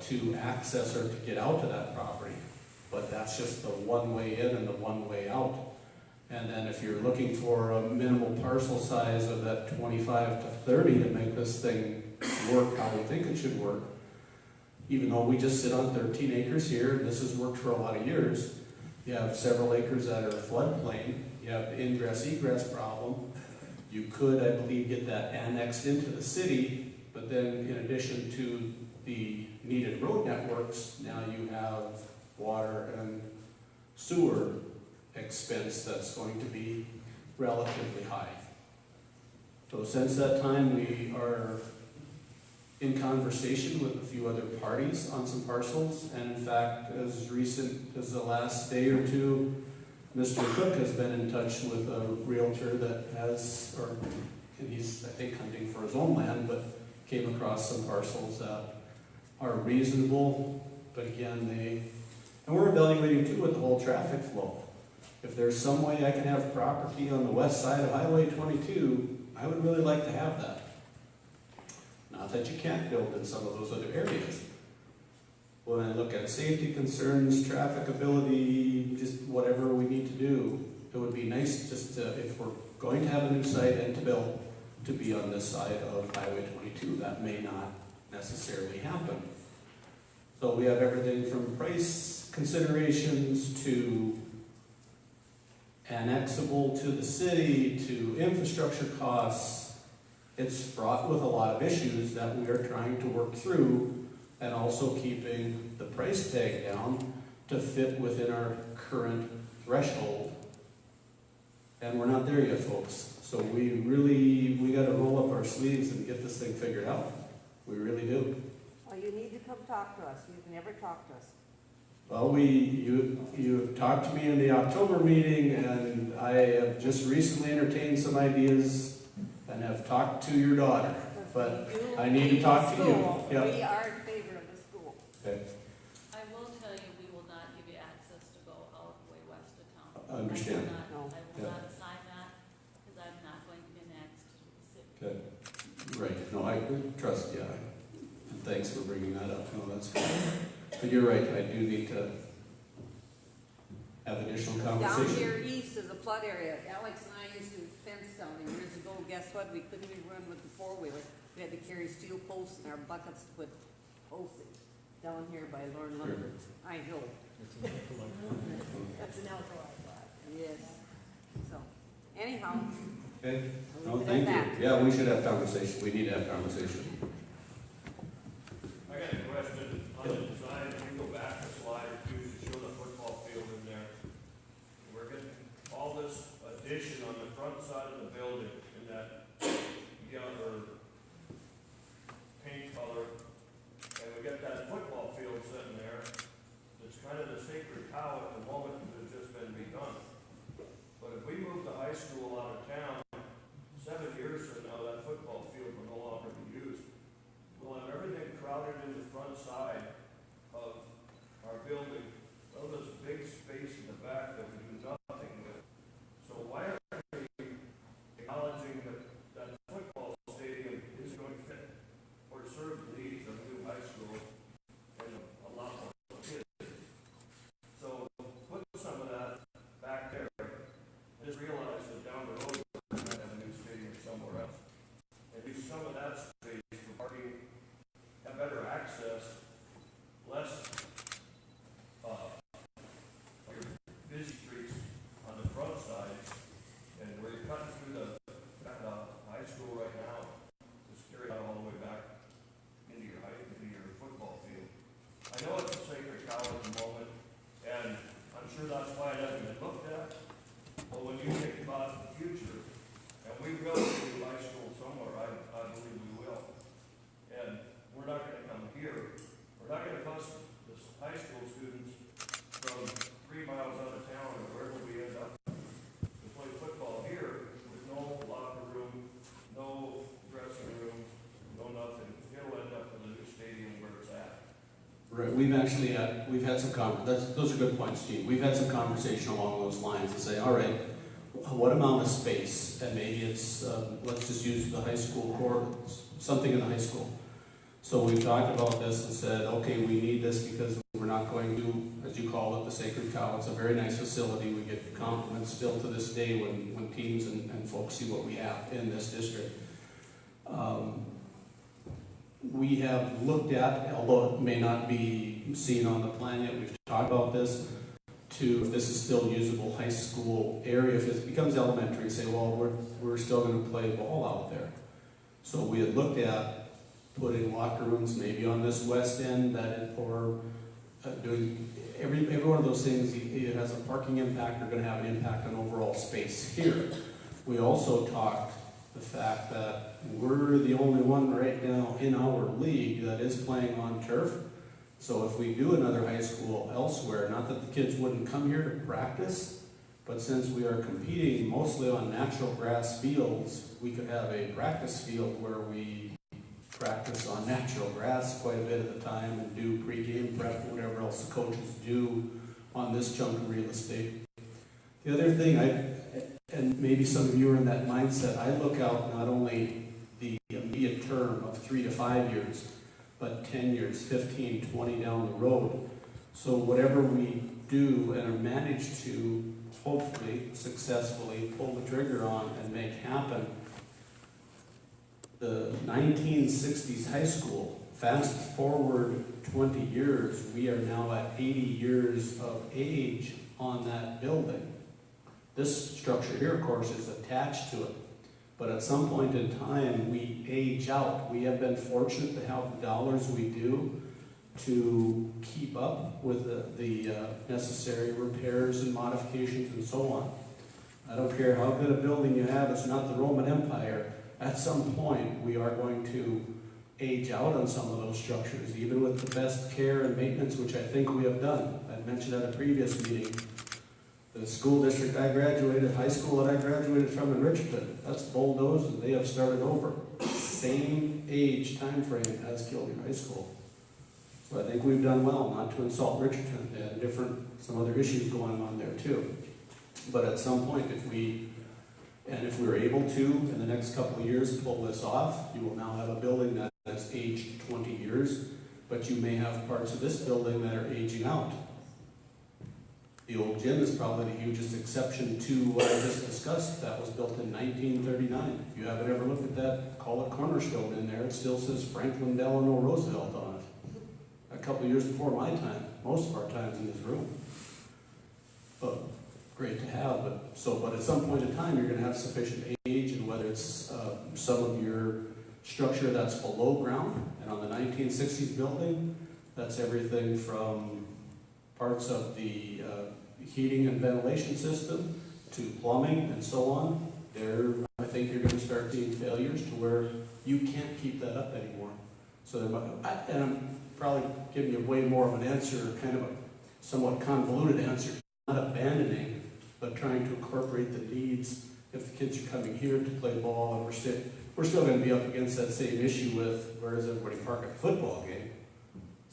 to access or to get out to that property. But that's just the one way in and the one way out. And then if you're looking for a minimal parcel size of that 25 to 30 to make this thing work how we think it should work, even though we just sit on 13 acres here, and this has worked for a lot of years, you have several acres that are floodplain, you have the ingress-egress problem. You could, I believe, get that annexed into the city, but then in addition to the needed road networks, now you have water and sewer expense that's going to be relatively high. So since that time, we are in conversation with a few other parties on some parcels, and in fact, as recent as the last day or two, Mr. Cook has been in touch with a realtor that has, and he's, I think, hunting for his own land, but came across some parcels that are reasonable, but again, and we're evaluating too with the whole traffic flow. If there's some way I can have property on the west side of Highway 22, I would really like to have that. Not that you can't build in some of those other areas. When I look at safety concerns, trafficability, just whatever we need to do, it would be nice just to, if we're going to have a new site and to build, to be on this side of Highway 22. That may not necessarily happen. So we have everything from price considerations to annexable to the city to infrastructure costs. It's fraught with a lot of issues that we are trying to work through, and also keeping the price tag down to fit within our current threshold. And we're not there yet, folks. So we gotta roll up our sleeves and get this thing figured out. We really do. Oh, you need to come talk to us. You've never talked to us. Well, you talked to me in the October meeting, and I have just recently entertained some ideas and have talked to your daughter, but I need to talk to you. Yep. We are in favor of the school. Okay. I will tell you, we will not give you access to go all the way west of town. I understand. I will not sign that, because I'm not going to be annexed to the city. Okay. Right. No, I trust you. And thanks for bringing that up. No, that's good. But you're right. I do need to have additional conversation. Down here east is a flood area. Alex and I used to fence down there years ago. Guess what? We couldn't even run with the four-wheeler. We had to carry steel posts in our buckets to put posts in. Down here by Lauren Lumber. I know. That's an outdoor lot. Yes. So, anyhow. Okay. I'll No, leave it thank at you. that. Yeah, we should have conversation. We need to have conversation. I got a question on the design. Can you go back a slide or two to show the football field in there? We're getting all this addition on the front side of the building in that yellow paint color. And we got that football field sitting there. It's kind of the sacred cow at the moment that has just been begun. But if we move the high school out of town, 7 years from now, that football field will no longer be used. We'll have everything crowded in the front side of our building. Well, there's a big space in the back that we do nothing with. So why are we acknowledging that that football stadium is going to fit or serve the needs of a new high school and a lot more kids? So put some of that back there. Just realize that down the road, we're going to have a new stadium somewhere else. And use some of that space for parking, have better access, less your busy streets on the front side, and where you're cutting through the high school right now, just carry it all the way back into your football field. I know it's a sacred cow at the moment, and I'm sure that's why it hasn't been looked at. But when you think about the future, and we will do high school somewhere, I believe we will. And we're not gonna come here, we're not gonna bus the high school students from 3 miles out of town or wherever we end up to play football here with no locker room, no dressing room, no nothing. It'll end up in the new stadium where it's at. Right, we've had some those are good points, Gene. We've had some conversation along those lines to say, all right, what amount of space? And maybe it's, let's just use the high school court, something in the high school. So we've talked about this and said, okay, we need this because we're not going to, as you call it, the sacred cow. It's a very nice facility. We get compliments still to this day when teams and folks see what we have in this district. We have looked at, although it may not be seen on the plan yet, we've talked about this, to if this is still usable high school area. If it becomes elementary, say, well, we're still going to play ball out there. So we had looked at putting locker rooms maybe on this west end, or doing every one of those things. It has a parking impact. They're going to have an impact on overall space here. We also talked the fact that we're the only one right now in our league that is playing on turf. So if we do another high school elsewhere, not that the kids wouldn't come here to practice, but since we are competing mostly on natural grass fields, we could have a practice field where we practice on natural grass quite a bit of the time and do pre-game prep, whatever else the coaches do on this chunk of real estate. The other thing, and maybe some of you are in that mindset, I look out not only the immediate term of 3 to 5 years, but 10 years, 15, 20 down the road. So whatever we do and manage to hopefully successfully pull the trigger on and make happen, the 1960s high school, fast forward 20 years, we are now at 80 years of age on that building. This structure here, of course, is attached to it. But at some point in time, we age out. We have been fortunate to have the dollars we do to keep up with the necessary repairs and modifications and so on. I don't care how good a building you have, it's not the Roman Empire. At some point, we are going to age out on some of those structures, even with the best care and maintenance, which I think we have done. I mentioned at a previous meeting, the school district I graduated, high school that I graduated from in Richardson, that's bulldozed and they have started over. Same age time frame as Killdeer High School. So I think we've done well, not to insult Richardson. They had some other issues going on there too. But at some point, if we're able to, in the next couple of years, pull this off, you will now have a building that's aged 20 years, but you may have parts of this building that are aging out. The old gym is probably the hugest exception to what I just discussed. That was built in 1939. If you haven't ever looked at that, call it cornerstone in there. It still says Franklin Delano Roosevelt on it. A couple of years before my time, most of our times in this room. But great to have, but at some point in time, you're going to have sufficient age, and whether it's some of your structure that's below ground, and on the 1960s building, that's everything from parts of the heating and ventilation system to plumbing and so on. I think you're going to start seeing failures to where you can't keep that up anymore. So and I'm probably giving you way more of an answer, kind of a somewhat convoluted answer, not abandoning, but trying to incorporate the needs. If the kids are coming here to play ball, and we're still going to be up against that same issue with where does everybody park at the football game.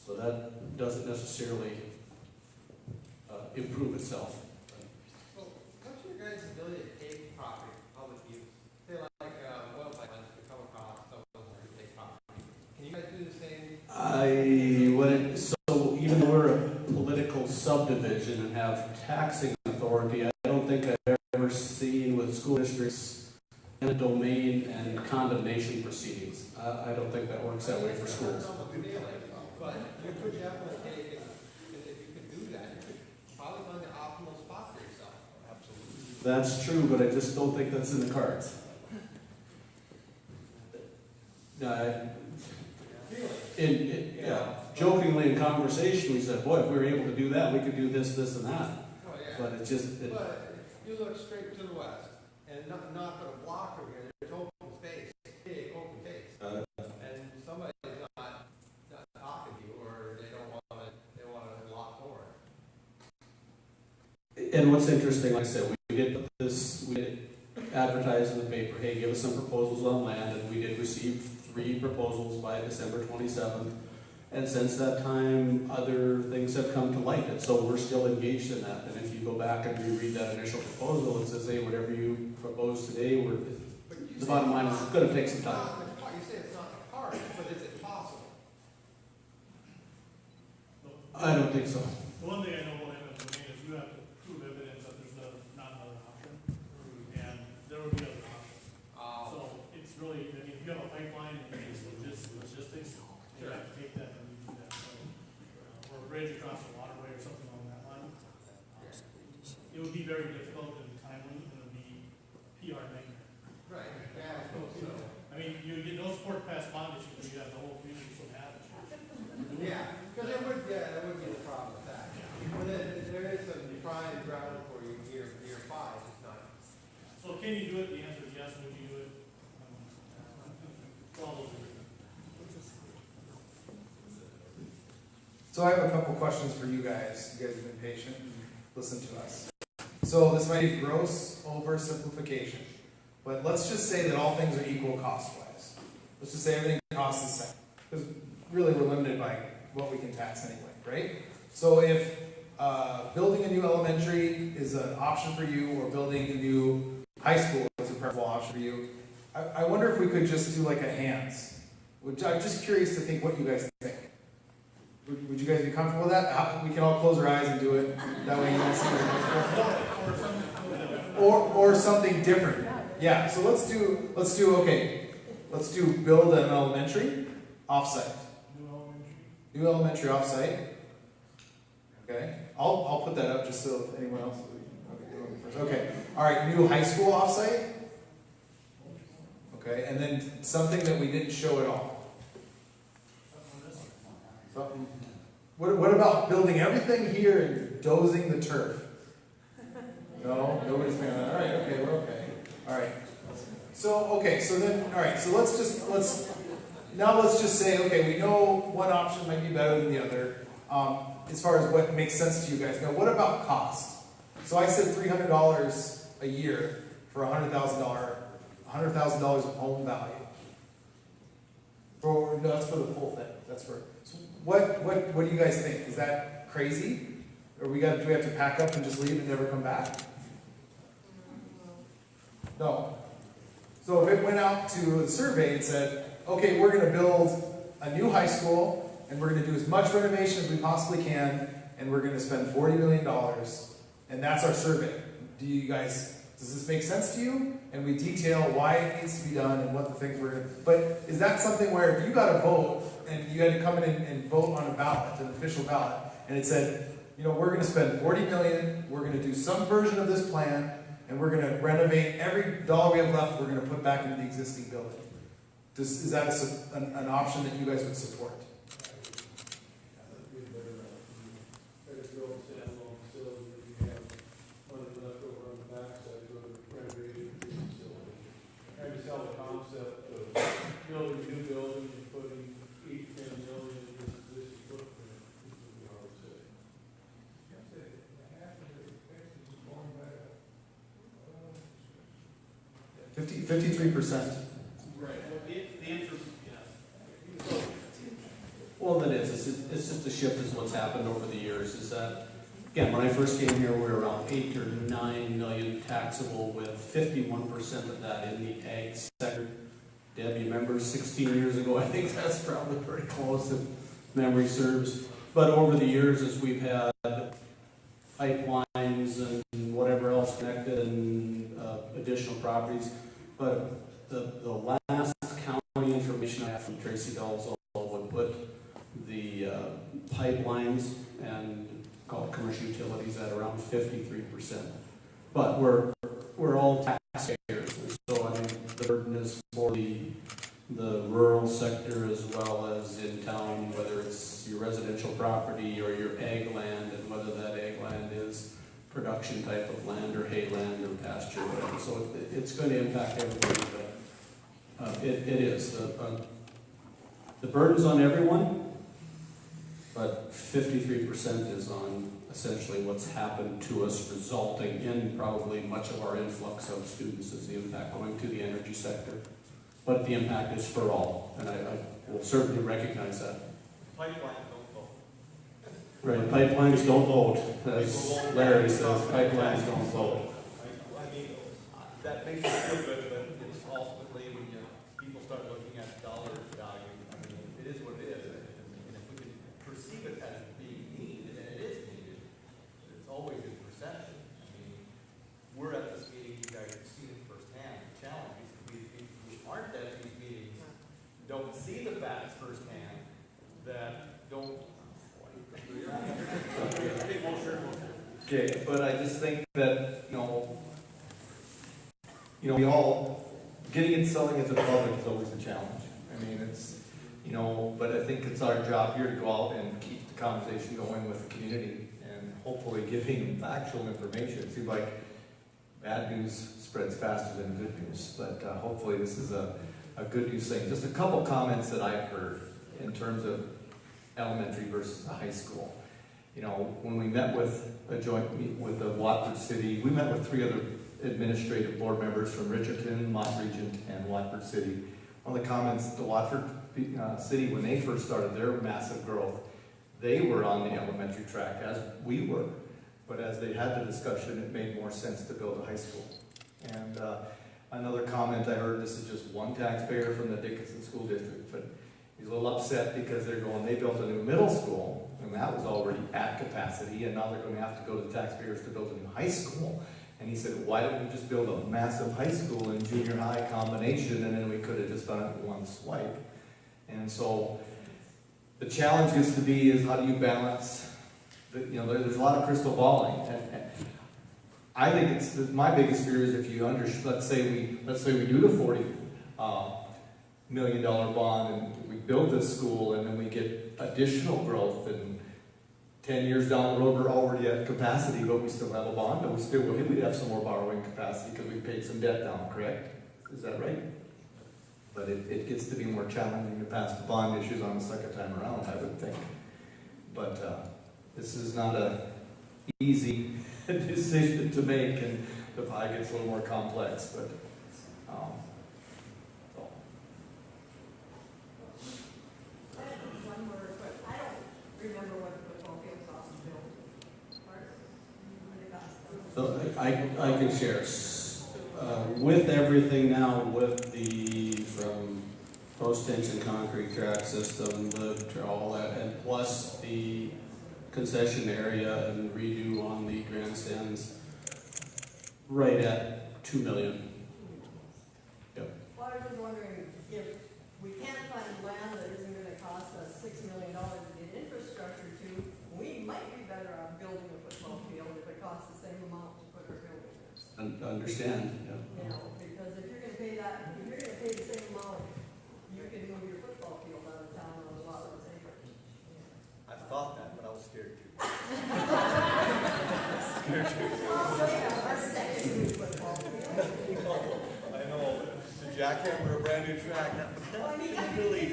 So that doesn't necessarily improve itself. Well, what's your guys' ability to take property, public use? Say like oil pipelines to come across someone who take property. Can you guys do the same? So even though we're a political subdivision and have taxing authority, I don't think I've ever seen with school districts in a domain and condemnation proceedings. I don't think that works that way for schools. But you could definitely take, and if you could do that, you could probably find the optimal spot for yourself. Absolutely. That's true, but I just don't think that's in the cards. Jokingly in conversation, we said, boy, if we were able to do that, we could do this, this, and that. Oh, yeah. But it just... But you look straight to the west, and not but a block from here, there's open space, big open space. And somebody's not talking to you, or they want a lot more. And what's interesting, like I said, we did advertise in the paper, hey, give us some proposals on land, and we did receive 3 proposals by December 27th. And since that time, other things have come to light, and so we're still engaged in that. And if you go back and reread that initial proposal, it says, hey, whatever you propose today, the bottom line is it's going to take some time. You say it's not the part, but is it possible? I don't think so. The one thing I know about eminent domain is you have to prove evidence that there's not another option, and there will be other options. So it's really, I mean, if you have a pipeline and it's logistics, you have to take that and do that. So, or a bridge across a waterway or something along that line. It would be very difficult and timely, and it would be PR nightmare. Right, yeah, I suppose so. I mean, you get no support past bond issue, but you have the whole community so mad at you. Yeah, because that would be the problem with that. But then there is some defined ground for you year 5, it's not. So can you do it? The answer is yes. Would you do it? All those are So I have a couple questions for you guys. You guys have been patient and listened to us. So this might be gross oversimplification, but let's just say that all things are equal cost-wise. Let's just say everything costs the same, because really we're limited by what we can tax anyway, right? So if building a new elementary is an option for you, or building a new high school is a preferable option for you. I wonder if we could just do like a hands. I'm just curious to think what you guys think. Would you guys be comfortable with that? We can all close our eyes and do it. That way you don't see it. Or something different. Yeah, so let's do build an elementary offsite. New elementary offsite. Okay. I'll put that up just so anyone else. Okay. All right, new high school offsite. Okay, and then something that we didn't show at all. Something. What about building everything here and dozing the turf? No, nobody's saying that. All right, okay, we're okay. All right. So let's just say, okay, we know one option might be better than the other, as far as what makes sense to you guys. Now, what about cost? So I said $300 a year for $100,000 of home value. No, that's for the full thing. That's for. So what do you guys think? Is that crazy? Or do we have to pack up and just leave and never come back? No. So if it went out to a survey and said, okay, we're going to build a new high school, and we're going to do as much renovation as we possibly can, and we're going to spend $40 million, and that's our survey. Does this make sense to you? And we detail why it needs to be done and what the things we're going to. But is that something where if you got a vote and you had to come in and vote on a ballot, an official ballot, and it said, we're going to spend $40 million, we're going to do some version of this plan, and we're going to renovate every dollar we have left, we're going to put back into the existing building. Is that an option that you guys would support? Sell the concept of building a new building and putting $8-10 million in this existing footprint. This would be hard to say. $53%. Right. Well, that is. It's just a shift is what's happened over the years. Is that, again, when I first came here, we were around 8 or 9 million taxable, with 51% of that in the ag sector. Deb, you remember 16 years ago? I think that's probably pretty close if memory serves. But over the years, as we've had pipelines and whatever else connected and additional properties, but the last county information I have from Tracy Dalzell would put the pipelines and call it commercial utilities at around 53%. But we're all taxpayers, so I mean the burden is for the rural sector as well as in town, whether it's your residential property or your ag land, and whether that ag land is production type of land or hay land or pasture, whatever. So it's going to impact everybody, but it is. The burden's on everyone, but 53% is on essentially what's happened to us, resulting in probably much of our influx of students is the impact going to the energy sector. But the impact is for all, and I will certainly recognize that. Pipelines don't vote. Right, pipelines don't vote, as Larry says, pipelines don't vote. I mean, that makes it feel good, but it's ultimately when people start looking at dollar value, I mean, it is what it is. And if we can perceive it as being needed, and it is needed, it's always in perception. I mean, we're at this meeting, you guys have seen it firsthand, the challenges. We aren't at these meetings, don't see the facts firsthand, that don't. Okay, but I just think that, we all, getting and selling it to the public is always a challenge. I mean, it's, but I think it's our job here to go out and keep the conversation going with the community and hopefully giving factual information. It seems like bad news spreads faster than good news, but hopefully this is a good news thing. Just a couple comments that I've heard in terms of elementary versus the high school. When we met with a joint meet with the Watford City, we met with 3 other administrative board members from Richardson, Mont Regent, and Watford City. One of the comments, the Watford City, when they first started their massive growth, they were on the elementary track as we were. But as they had the discussion, it made more sense to build a high school. And another comment I heard, this is just one taxpayer from the Dickinson School District, but he's a little upset because they're going, they built a new middle school, and that was already at capacity, and now they're going to have to go to the taxpayers to build a new high school. And he said, why don't we just build a massive high school and junior high combination, and then we could have just done it in one swipe. And so the challenge gets to be is how do you balance, there's a lot of crystal balling. And I think my biggest fear is if you let's say we do the $40 million bond and we build this school and then we get additional growth and 10 years down the road we're already at capacity but we still have a bond, but we'd have some more borrowing capacity because we paid some debt down, correct? Is that right? But it gets to be more challenging to pass the bond issues on the second time around, I would think. But this is not an easy decision to make, and the pie gets a little more complex. But One more quick, I don't remember what the football field cost to build. So I can share. With everything now, with from post-tension concrete track system, all that, and plus the concession area and redo on the grandstands, right at $2 million. Yep. Well, I was just wondering if we can't find land that isn't going to cost us $6 million to get infrastructure to, we might be better off building a football field if it costs the same amount to put our building in. Understand, yeah. You know, because if you're going to pay that, if you're going to pay the same amount, you can move your football field out of town on a lot less acreage. I thought that, but I was scared too. I know. To jackhammer a brand new track, that would really.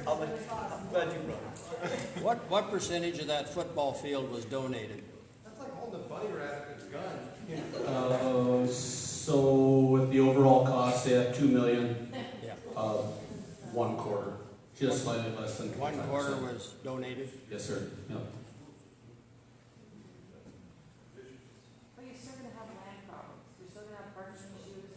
I'm glad you brought it. What percentage of that football field was donated? That's like holding a bunny rabbit with a gun. So with the overall cost, they have $2 million. Yeah. 1/4, just slightly less than 25%. 1/4 was donated? Yes, sir. Yep. But you're still gonna have land problems, you're still gonna have parking issues.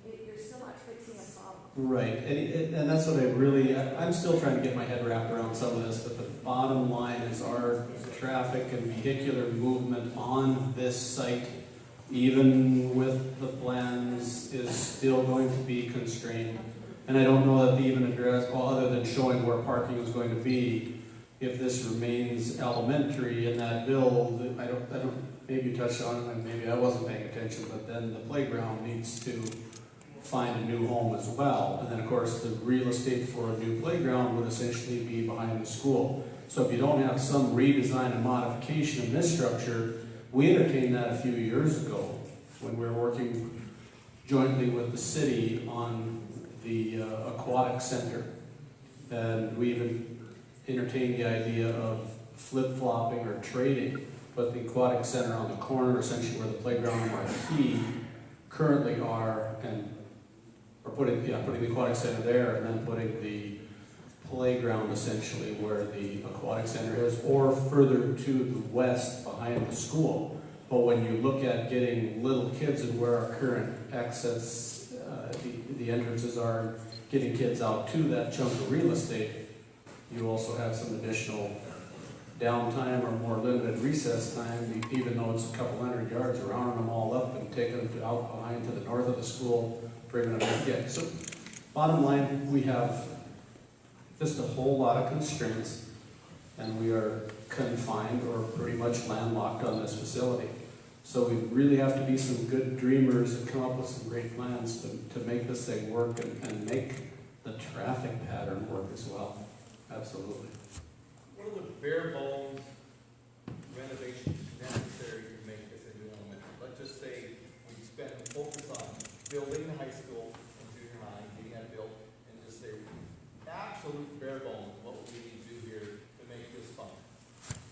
You're still not fixing a problem. Right, and that's what I'm still trying to get my head wrapped around some of this, but the bottom line is our traffic and vehicular movement on this site, even with the plans, is still going to be constrained. And I don't know that they even address, well, other than showing where parking is going to be, if this remains elementary in that build, I don't, maybe you touched on it, and maybe I wasn't paying attention, but then the playground needs to find a new home as well. And then of course the real estate for a new playground would essentially be behind the school. So if you don't have some redesign and modification of this structure, we entertained that a few years ago when we were working jointly with the city on the aquatic center. And we even entertained the idea of flip-flopping or trading, but the aquatic center on the corner, essentially where the playground and marquee currently are, or putting the aquatic center there and then putting the playground essentially where the aquatic center is, or further to the west behind the school. But when you look at getting little kids and where our current access, the entrances are, getting kids out to that chunk of real estate, you also have some additional downtime or more limited recess time, even though it's a couple hundred yards, rounding them all up and taking them out behind to the north of the school, bringing them in. So bottom line, we have just a whole lot of constraints, and we are confined or pretty much landlocked on this facility. So we really have to be some good dreamers and come up with some great plans to make this thing work and make the traffic pattern work as well. Absolutely. What are the bare bones renovations necessary to make this a new elementary? Let's just say we spend focus on building the high school and junior high, getting that built, and just say absolute bare bones, what would we need to do here to make this fun?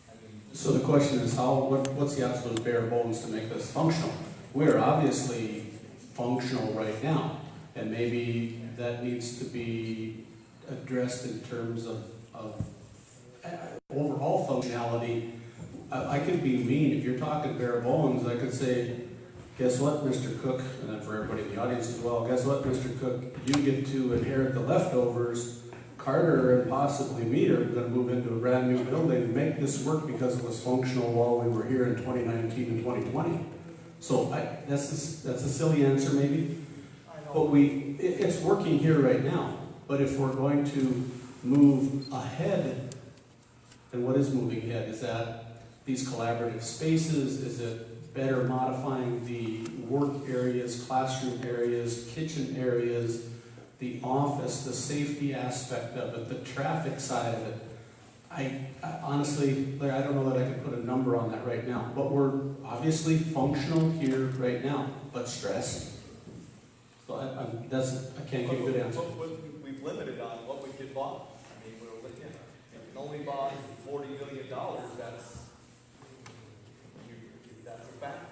I mean, So the question is, what's the absolute bare bones to make this functional? We're obviously functional right now, and maybe that needs to be addressed in terms of overall functionality, I could be mean. If you're talking bare bones, I could say, guess what, Mr. Cook, and then for everybody in the audience as well, guess what, Mr. Cook, you get to inherit the leftovers. Carter and possibly me are going to move into a brand new building and make this work because it was functional while we were here in 2019 and 2020. So that's a silly answer maybe, but it's working here right now. But if we're going to move ahead, then what is moving ahead? Is that these collaborative spaces? Is it better modifying the work areas, classroom areas, kitchen areas, the office, the safety aspect of it, the traffic side of it? I honestly, I don't know that I could put a number on that right now, but we're obviously functional here right now, but stressed. So I can't give a good answer. We've limited on what we can buy. I mean, we're looking, if you can only buy $40 million, that's a fact.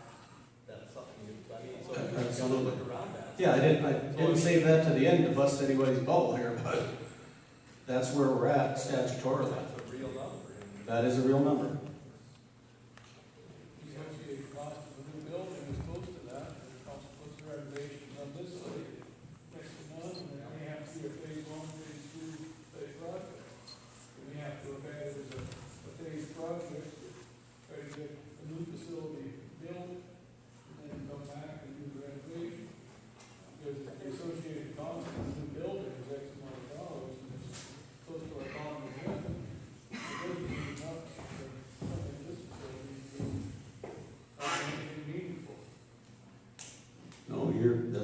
That's something so you look around that. Yeah, I didn't say that to the end to bust anybody's bubble here, but that's where we're at statutorily. That's a real number. That is a real number. Associated cost of a new building is close to that, and it costs puts the renovations on this side next to none, and then we have to do a phase one, phase two, phase project. And we have to look at it as a phase project, try to get a new facility built, and then come back and do the renovation. Because the associated cost of a new building is X amount of dollars, and it's close to our bond of revenue. It doesn't mean enough for something this facility to be anything meaningful. No,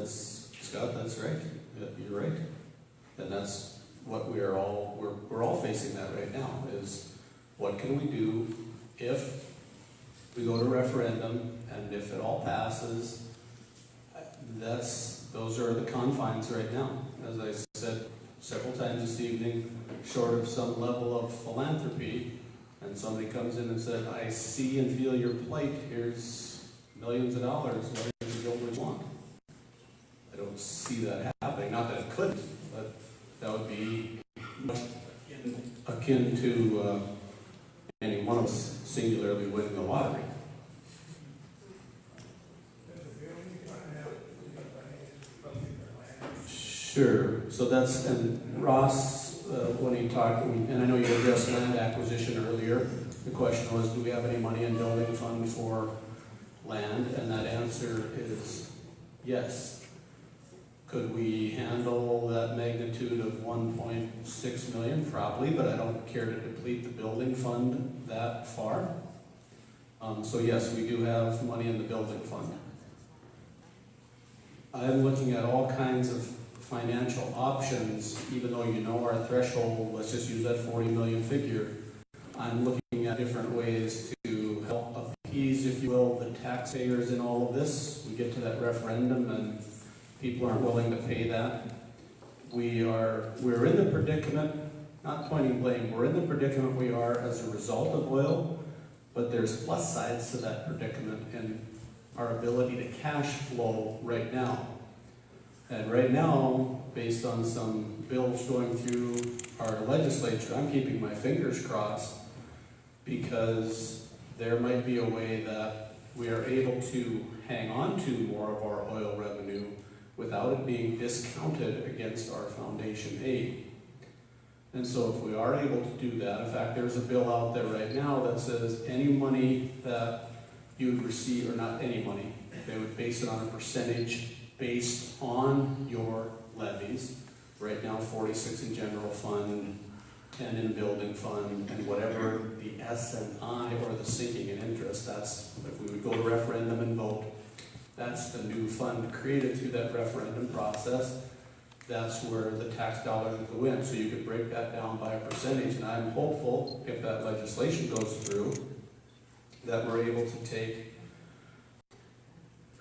Scott, that's right. You're right. And that's what we're all facing that right now is what can we do if we go to referendum and if it all passes. Those are the confines right now. As I said several times this evening, short of some level of philanthropy, and somebody comes in and said, I see and feel your plight, here's millions of dollars, what do you build what you want? I don't see that happening, not that it couldn't, but that would be much akin to any one of us singularly winning the lottery. Sure. So that's, and Ross, when he talked, and I know you addressed land acquisition earlier, the question was, do we have any money in building fund for land? And that answer is yes. Could we handle that magnitude of 1.6 million? Probably, but I don't care to deplete the building fund that far. So yes, we do have money in the building fund. I'm looking at all kinds of financial options, even though you know our threshold, let's just use that 40 million figure. I'm looking at different ways to help appease, if you will, the taxpayers in all of this. We get to that referendum and people aren't willing to pay that. We're in the predicament, not pointing blame, we're in the predicament we are as a result of oil, but there's plus sides to that predicament and our ability to cash flow right now. And right now, based on some bills going through our legislature, I'm keeping my fingers crossed because there might be a way that we are able to hang on to more of our oil revenue without it being discounted against our foundation aid. And so if we are able to do that, in fact, there's a bill out there right now that says any money that you would receive, or not any money, they would base it on a percentage based on your levies. Right now, 46 in general fund, 10 in building fund, and whatever the S&I or the sinking in interest, that's, if we would go to referendum and vote, that's the new fund created through that referendum process. That's where the tax dollars go in. So you could break that down by a percentage, and I'm hopeful, if that legislation goes through, that we're able to take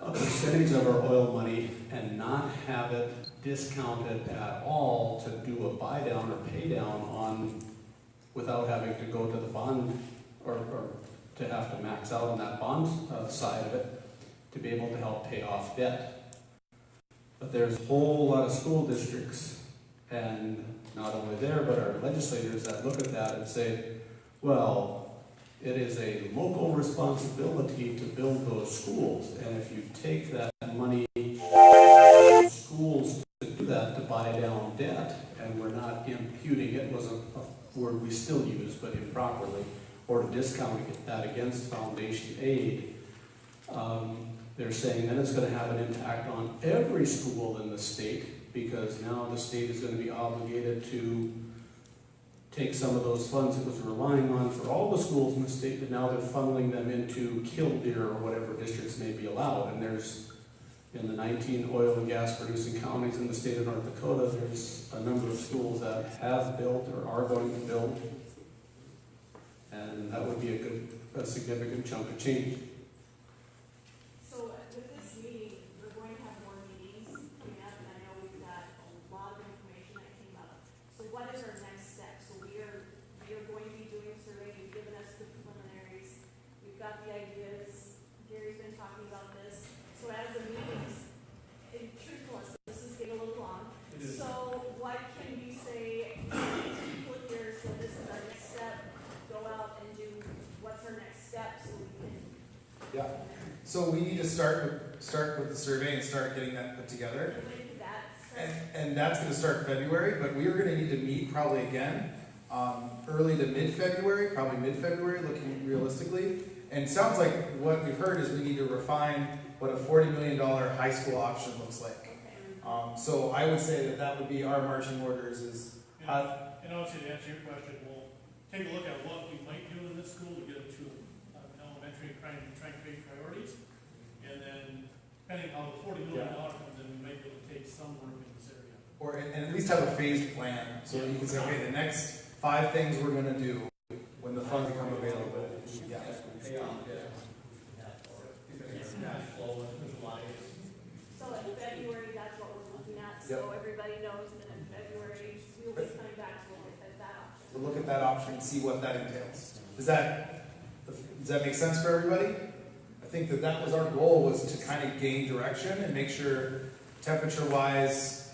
a percentage of our oil money and not have it discounted at all to do a buy down or pay down on without having to go to the bond or to have to max out on that bond side of it to be able to help pay off debt. But there's a whole lot of school districts, and not only there, but our legislators that look at that and say, Well, it is a local responsibility to build those schools, and if you take that money, schools to do that, to buy down debt, and we're not imputing, it was a word we still use, but improperly, or to discount that against foundation aid, they're saying then it's going to have an impact on every school in the state, because now the state is going to be obligated to take some of those funds it was relying on for all the schools in the state, and now they're funneling them into Killdeer or whatever districts may be allowed. And there's, in the 19 oil and gas producing counties in the state of North Dakota, there's a number of schools that have built or are going to build. And that would be a significant chunk of change. So with this meeting, we're going to have more meetings coming up, and I know we've got a lot of information that came up. So what is our next step? So we are going to be doing a survey. You've given us the preliminaries. We've got the ideas. Gary's been talking about this. So as the meetings, in truthfulness, this is getting a little long. So what can you say to people here? So this is our next step. Go out and do what's our next step so we can. Yeah. So we need to start with the survey and start getting that put together. And that's going to start February, but we are going to need to meet probably again early to mid-February, probably mid-February, looking realistically. And it sounds like what we've heard is we need to refine what a $40 million high school option looks like. So I would say that would be our marching orders is... And I would say to answer your question, we'll take a look at what we might do in this school to get it to elementary and try and create priorities. And then, depending on how the $40 million comes in, we might be able to take some work in this area. Or and at least have a phased plan, so you can say, okay, the next 5 things we're going to do when the funds become available. Yeah. So in February, that's what we're looking at, so everybody knows that in February, we'll be coming back to look at that option. To look at that option and see what that entails. Does that make sense for everybody? I think that was our goal, was to kind of gain direction and make sure temperature-wise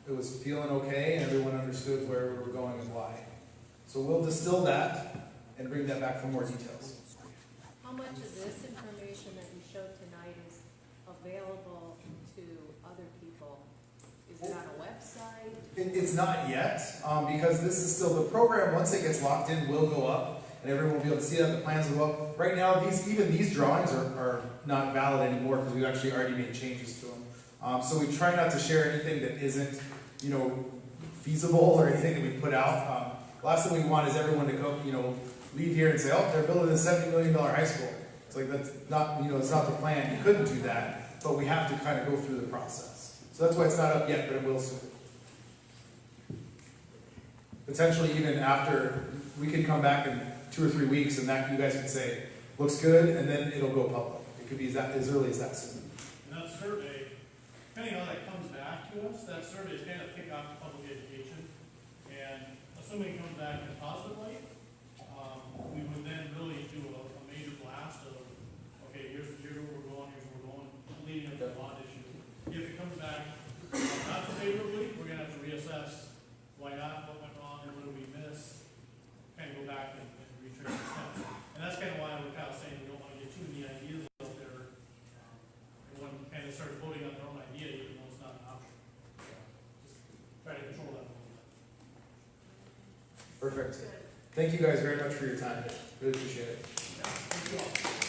it was feeling okay and everyone understood where we were going and why. So we'll distill that and bring that back for more details. How much of this information that you showed tonight is available to other people? Is it on a website? It's not yet, because this is still the program. Once it gets locked in, will go up, and everyone will be able to see that. The plans will go up. Right now, even these drawings are not valid anymore because we've actually already made changes to them. So we try not to share anything that isn't, feasible or anything that we put out. Last thing we want is everyone to go, leave here and say, oh, they're building a $70 million high school. It's like, that's not, it's not the plan. You couldn't do that, but we have to kind of go through the process. So that's why it's not up yet, but it will soon. Potentially even after, we can come back in 2 or 3 weeks and that you guys can say, looks good, and then it'll go public. It could be as early as that soon. And that survey, depending on how that comes back to us, that survey is kind of kick off public education. And assuming it comes back in a positive light, we would then really do a major blast of, okay, here's where we're going, leading up to the bond issue. If it comes back not so favorably, we're going to have to reassess why not, what went wrong, and what did we miss, kind of go back and retrace the steps. And that's kind of why we're kind of saying we don't want to get too many ideas out there. Everyone kind of starts voting on their own idea, even though it's not an option. Just try to control that a little bit. Perfect. Thank you guys very much for your time. Really appreciate it. Yeah. Thank you all.